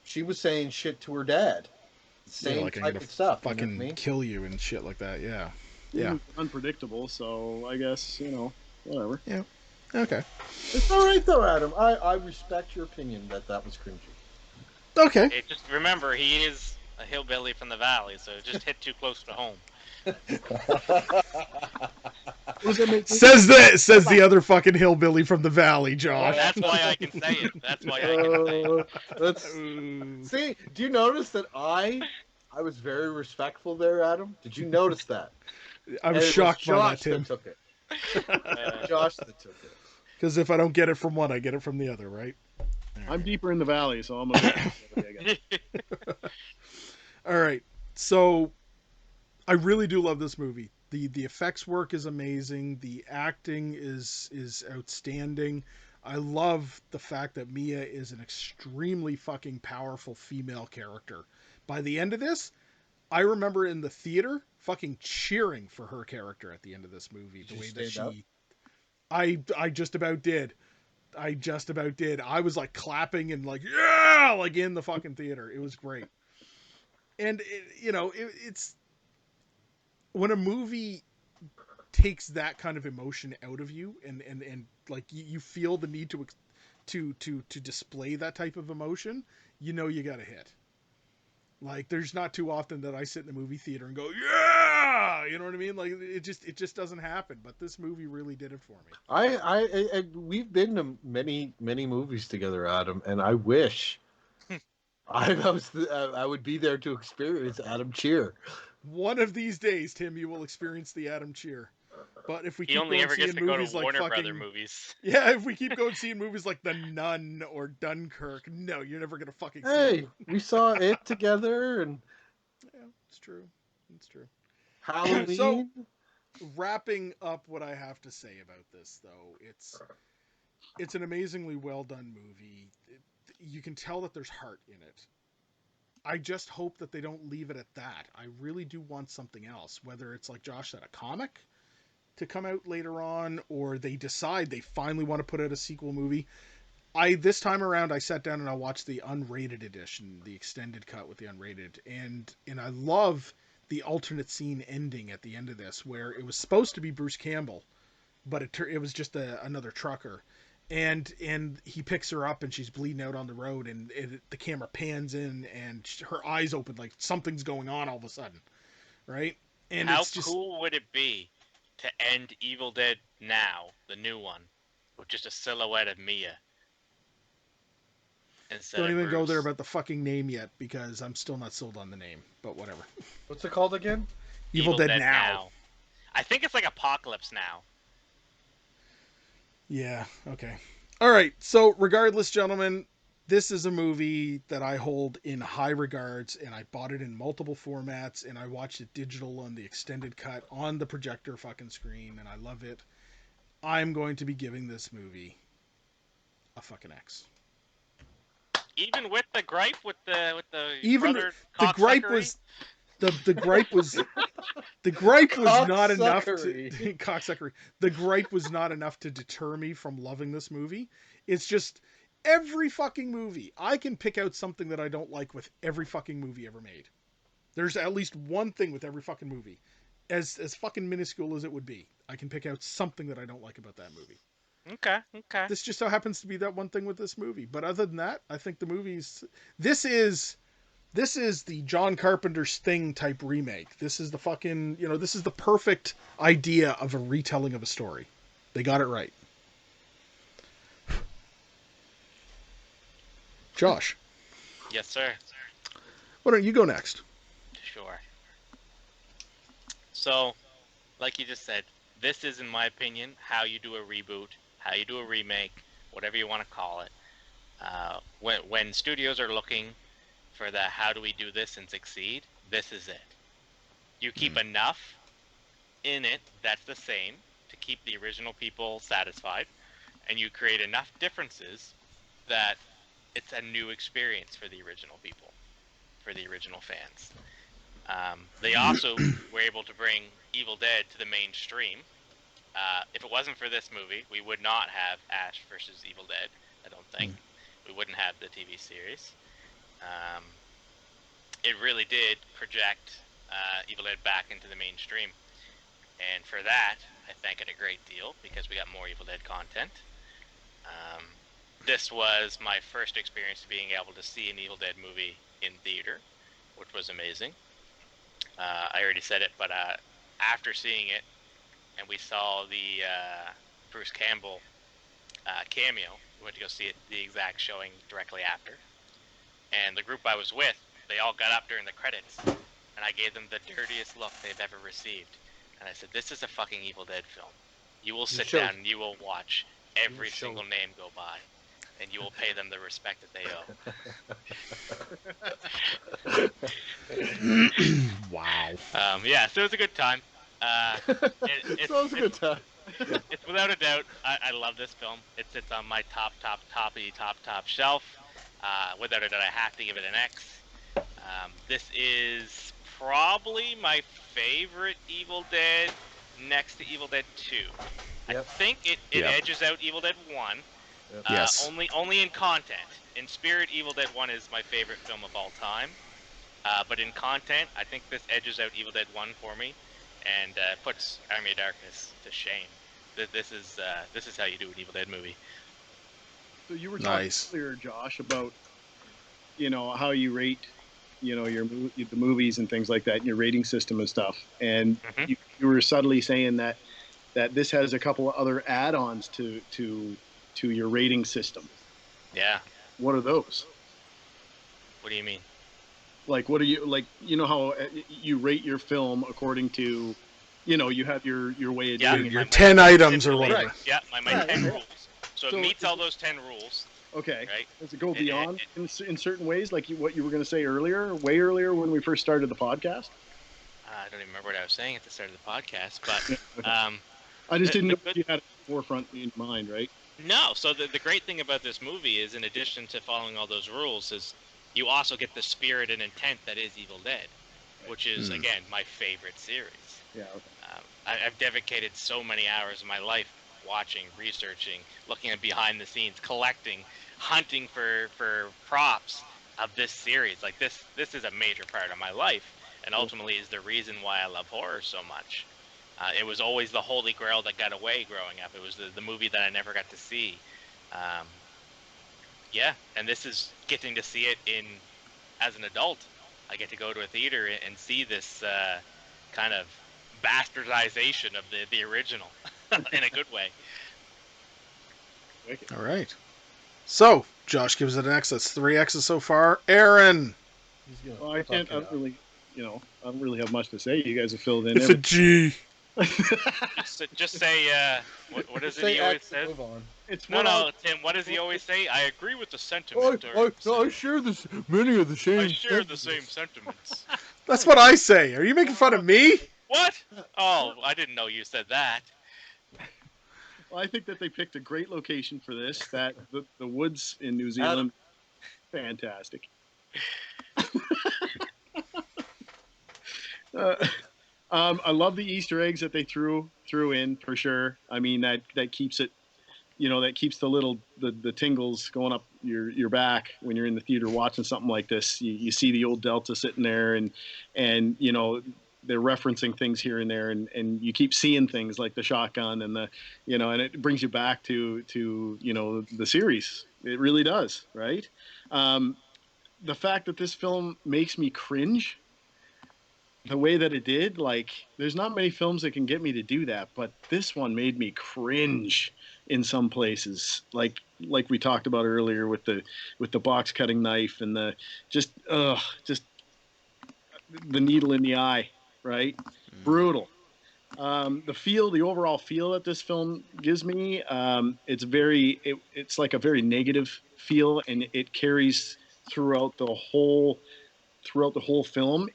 She was saying shit to her dad. Same type of stuff. Fucking kill you and shit like that. Yeah. Yeah. Unpredictable, so I guess, whatever. Yeah. Okay. It's all right, though, Adam. I respect your opinion that was cringy. Okay. Hey, just remember, he is a hillbilly from the valley, so it just hit too close to home. Says the other fucking hillbilly from the valley, Josh. That's why I can say it. That's why I can say it. See, do you notice that I was very respectful there, Adam? Did you notice that? I was shocked by that, Tim. Took it. Josh that took it. Because if I don't get it from one, I get it from the other, right? I'm deeper in the valley, so I'm okay. All right. So I really do love this movie. The effects work is amazing. The acting is outstanding. I love the fact that Mia is an extremely fucking powerful female character. By the end of this, I remember in the theater fucking cheering for her character at the end of this movie. The way that I just about did. I was like clapping and like, yeah, like in the fucking theater. It was great. And it's when a movie takes that kind of emotion out of you, and like you feel the need to display that type of emotion, you know you got a hit. Like there's not too often that I sit in the movie theater and go, yeah, you know what I mean? Like it just doesn't happen. But this movie really did it for me. We've been to many movies together, Adam, and I wish I would be there to experience Adam cheer. One of these days, Tim, you will experience the Adam cheer. But if we He keep only going ever gets seeing to go to movies like Warner fucking Brother movies. yeah, if we keep going seeing movies like The Nun or Dunkirk, no, you're never gonna fucking see Hey, it. we saw it together, and Yeah, it's true. It's true. Halloween. So, wrapping up what I have to say about this, though, it's an amazingly well done movie. You can tell that there's heart in it. I just hope that they don't leave it at that. I really do want something else, whether it's like Josh said, a comic to come out later on, or they decide they finally want to put out a sequel movie. This time around I sat down and I watched the unrated edition, the extended cut with the unrated, and I love the alternate scene ending at the end of this, where it was supposed to be Bruce Campbell, but it was just another trucker, and he picks her up and she's bleeding out on the road, and the camera pans in and her eyes open like something's going on all of a sudden, right? And How it's just cool would it be to end Evil Dead Now, the new one, with just a silhouette of Mia instead don't of even Bruce? go there about the fucking name yet, because I'm still not sold on the name, but whatever. What's it called again? Evil Dead Now. I think it's like Apocalypse Now. Yeah, okay. All right, so regardless, gentlemen, this is a movie that I hold in high regards, and I bought it in multiple formats, and I watched it digital on the extended cut on the projector fucking screen, and I love it. I'm going to be giving this movie a fucking X. Even with the gripe with the Even brother the gripe cocksuckery? was the gripe was the gripe was not enough to Cocksuckery. cocksuckery. The gripe was not enough to deter me from loving this movie. It's just every fucking movie. I can pick out something that I don't like with every fucking movie ever made. There's at least one thing with every fucking movie. As fucking minuscule as it would be, I can pick out something that I don't like about that movie. Okay. This just so happens to be that one thing with this movie. But other than that, I think the movie's this is the John Carpenter's Thing type remake. This is the fucking, this is the perfect idea of a retelling of a story. They got it right. Josh, Yes, sir. why don't you go next? Sure. So, like you just said, this is, in my opinion, how you do a reboot, how you do a remake, whatever you want to call it. When studios are looking for the how do we do this and succeed, this is it. You keep enough in it that's the same to keep the original people satisfied, and you create enough differences that it's a new experience for the original people, for the original fans. They also were able to bring Evil Dead to the mainstream. If it wasn't for this movie, we would not have Ash versus Evil Dead, I don't think. We wouldn't have the TV series. It really did project Evil Dead back into the mainstream. And for that, I thank it a great deal, because we got more Evil Dead content. This was my first experience being able to see an Evil Dead movie in theater, which was amazing. I already said it, but after seeing it, and we saw the Bruce Campbell cameo, we went to go see it, the exact showing directly after. And the group I was with, they all got up during the credits, and I gave them the dirtiest look they've ever received. And I said, this is a fucking Evil Dead film. You will sit down and you will watch every single name go by, and you will pay them the respect that they owe. Wow. Yeah, so it was a good time. It was a good time. It's without a doubt, I love this film. It sits on my top shelf. Without a doubt, I have to give it an X. This is probably my favorite Evil Dead, next to Evil Dead 2. Yep. I think it edges out Evil Dead 1. Yep. Yes. Only in content. In spirit, Evil Dead 1 is my favorite film of all time. But in content, I think this edges out Evil Dead 1 for me. and puts Army of Darkness to shame. This is how you do an Evil Dead movie. So you were talking Nice. earlier, Josh, about how you rate the movies and things like that, and your rating system and stuff. And Mhm. you were subtly saying that this has a couple of other add-ons to your rating system. Yeah. What are those? What do you mean? Like, what are you like? You know how you rate your film according to, you have your way of Yeah, doing it. Your 10 items or whatever. Right. Yeah, my Yeah, 10 yeah. rules. So So it meets all those 10 rules, Okay. right? Does it go beyond in certain ways, like what you were going to say earlier, way earlier when we first started the podcast? I don't even remember what I was saying at the start of the podcast, but Okay. I just didn't know good- if you had it forefront in mind, right? no. So the great thing about this movie is, in addition to following all those rules, is you also get the spirit and intent that is Evil Dead, which is again my favorite series. Yeah. Okay. I've dedicated so many hours of my life watching, researching, looking at behind the scenes, collecting, hunting for props of this series. Like this is a major part of my life, and ultimately is the reason why I love horror so much. It was always the holy grail that got away growing up. It was the movie that I never got to see. Yeah, and this is getting to see it as an adult. I get to go to a theater and see this kind of bastardization of the original in a good way. Wicked. All right. So, Josh gives it an X. That's 3 X's so far. Aaron. Well, I don't really have much to say. You guys have filled in It's a G. Just say, what does it he always says? Move on. It's No, Tim, what does he always say? I agree with the sentiment. I share many of the same. I share the same sentiments. That's what I say. Are you making fun of me? What? Oh, I didn't know you said that. Well, I think that they picked a great location for this. That the woods in New Zealand, fantastic. I love the Easter eggs that they threw in for sure. I mean that keeps it, that keeps the tingles going up your back when you're in the theater watching something like this. You see the old Delta sitting there, and they're referencing things here and there, and you keep seeing things like the shotgun and and it brings you back to the series. It really does, right? The fact that this film makes me cringe the way that it did, like, there's not many films that can get me to do that, but this one made me cringe in some places, like we talked about earlier with the box cutting knife and the just the needle in the eye, right? Brutal. The overall feel that this film gives me, it's like a very negative feel, and it carries throughout the whole film.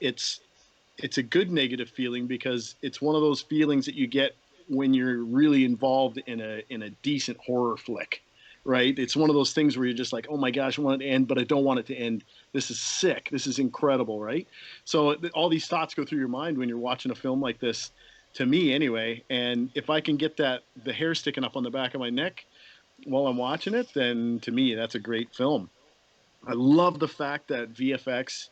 It's a good negative feeling because it's one of those feelings that you get when you're really involved in a decent horror flick, right? It's one of those things where you're just like, oh my gosh, I want it to end, but I don't want it to end. This is sick. This is incredible, right? So all these thoughts go through your mind when you're watching a film like this, to me anyway. And if I can get the hair sticking up on the back of my neck while I'm watching it, then to me, that's a great film. I love the fact that VFX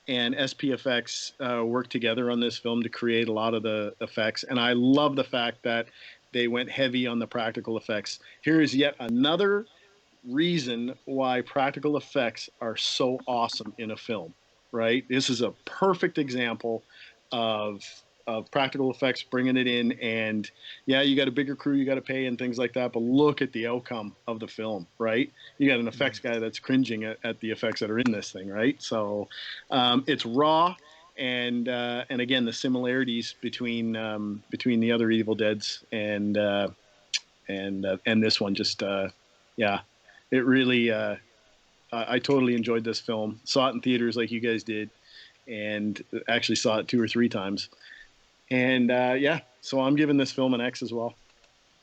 and SPFX worked together on this film to create a lot of the effects. And I love the fact that they went heavy on the practical effects. Here is yet another reason why practical effects are so awesome in a film, right? This is a perfect example of practical effects, bringing it in. And yeah, you got a bigger crew you got to pay and things like that, but look at the outcome of the film, right? You got an effects guy that's cringing at the effects that are in this thing, right? So it's raw, and again, the similarities between the other Evil Deads and this one, just yeah, it really I totally enjoyed this film. Saw it in theaters like you guys did, and actually saw it 2 or 3 times. And yeah, so I'm giving this film an X as well.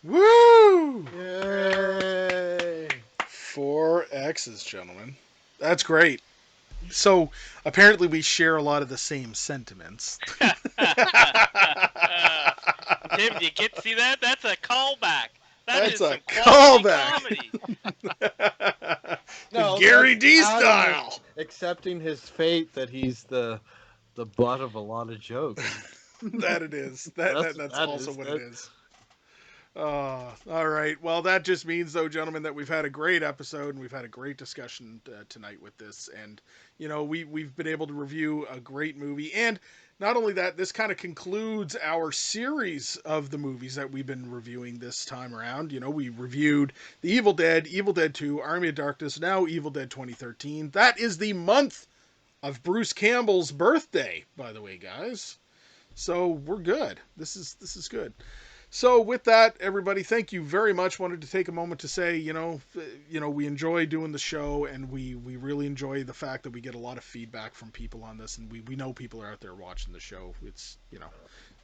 Woo! Yay! 4 X's, gentlemen. That's great. So, apparently we share a lot of the same sentiments. Tim, do you see that? That's a callback. That's is a some quality callback. comedy. No, Gary D that's Adam style. accepting his fate that he's the butt of a lot of jokes. That it is. That's also what it is. All right. Well, that just means, though, gentlemen, that we've had a great episode and we've had a great discussion tonight with this. And, you know, we've been able to review a great movie. And not only that, this kind of concludes our series of the movies that we've been reviewing this time around. You know, we reviewed The Evil Dead, Evil Dead 2, Army of Darkness, now Evil Dead 2013. That is the month of Bruce Campbell's birthday, by the way, guys. So we're good. This is good. So with that, everybody, thank you very much. Wanted to take a moment to say, you know, we enjoy doing the show, and we really enjoy the fact that we get a lot of feedback from people on this, and we know people are out there watching the show. It's, you know,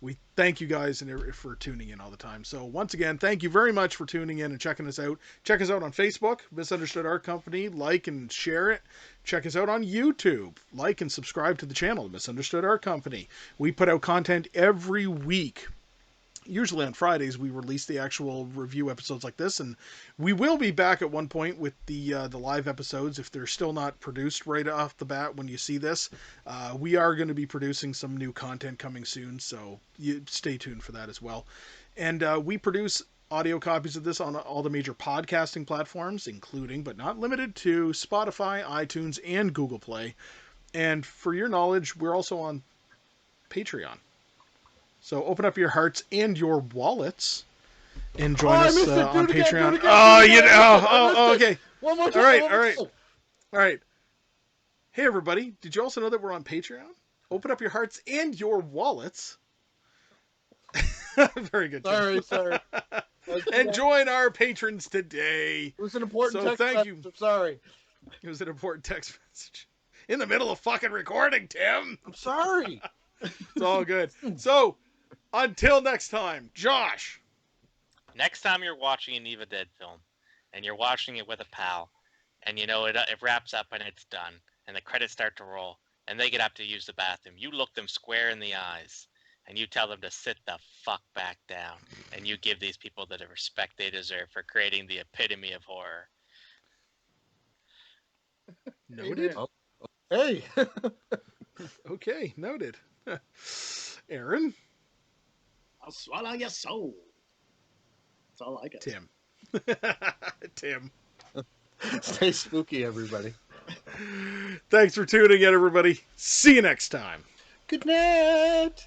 we thank you guys for tuning in all the time. So once again, thank you very much for tuning in and checking us out. Check us out on Facebook, Misunderstood Art Company. Like and share it. Check us out on YouTube. Like and subscribe to the channel, Misunderstood Art Company. We put out content every week. Usually on Fridays we release the actual review episodes like this, and we will be back at one point with the live episodes if they're still not produced right off the bat when you see this. We are going to be producing some new content coming soon, so you stay tuned for that as well. And we produce audio copies of this on all the major podcasting platforms, including but not limited to Spotify, iTunes, and Google Play. And for your knowledge, we're also on Patreon. So open up your hearts and your wallets and join us on Patreon. Okay. One more time. All right. Hey, everybody. Did you also know that we're on Patreon? Open up your hearts and your wallets. Very good. Sorry. And join our patrons today. It was an important text message. I'm sorry. It was an important text message. In the middle of fucking recording, Tim. I'm sorry. It's all good. So, until next time, Josh. Next time you're watching an Evil Dead film, and you're watching it with a pal, and you know it wraps up and it's done, and the credits start to roll, and they get up to use the bathroom, you look them square in the eyes, and you tell them to sit the fuck back down, and you give these people the respect they deserve for creating the epitome of horror. Noted. Oh, hey. Okay, noted. Aaron? I'll swallow your soul. That's all I got. Tim. Tim. Stay spooky, everybody. Thanks for tuning in, everybody. See you next time. Good night.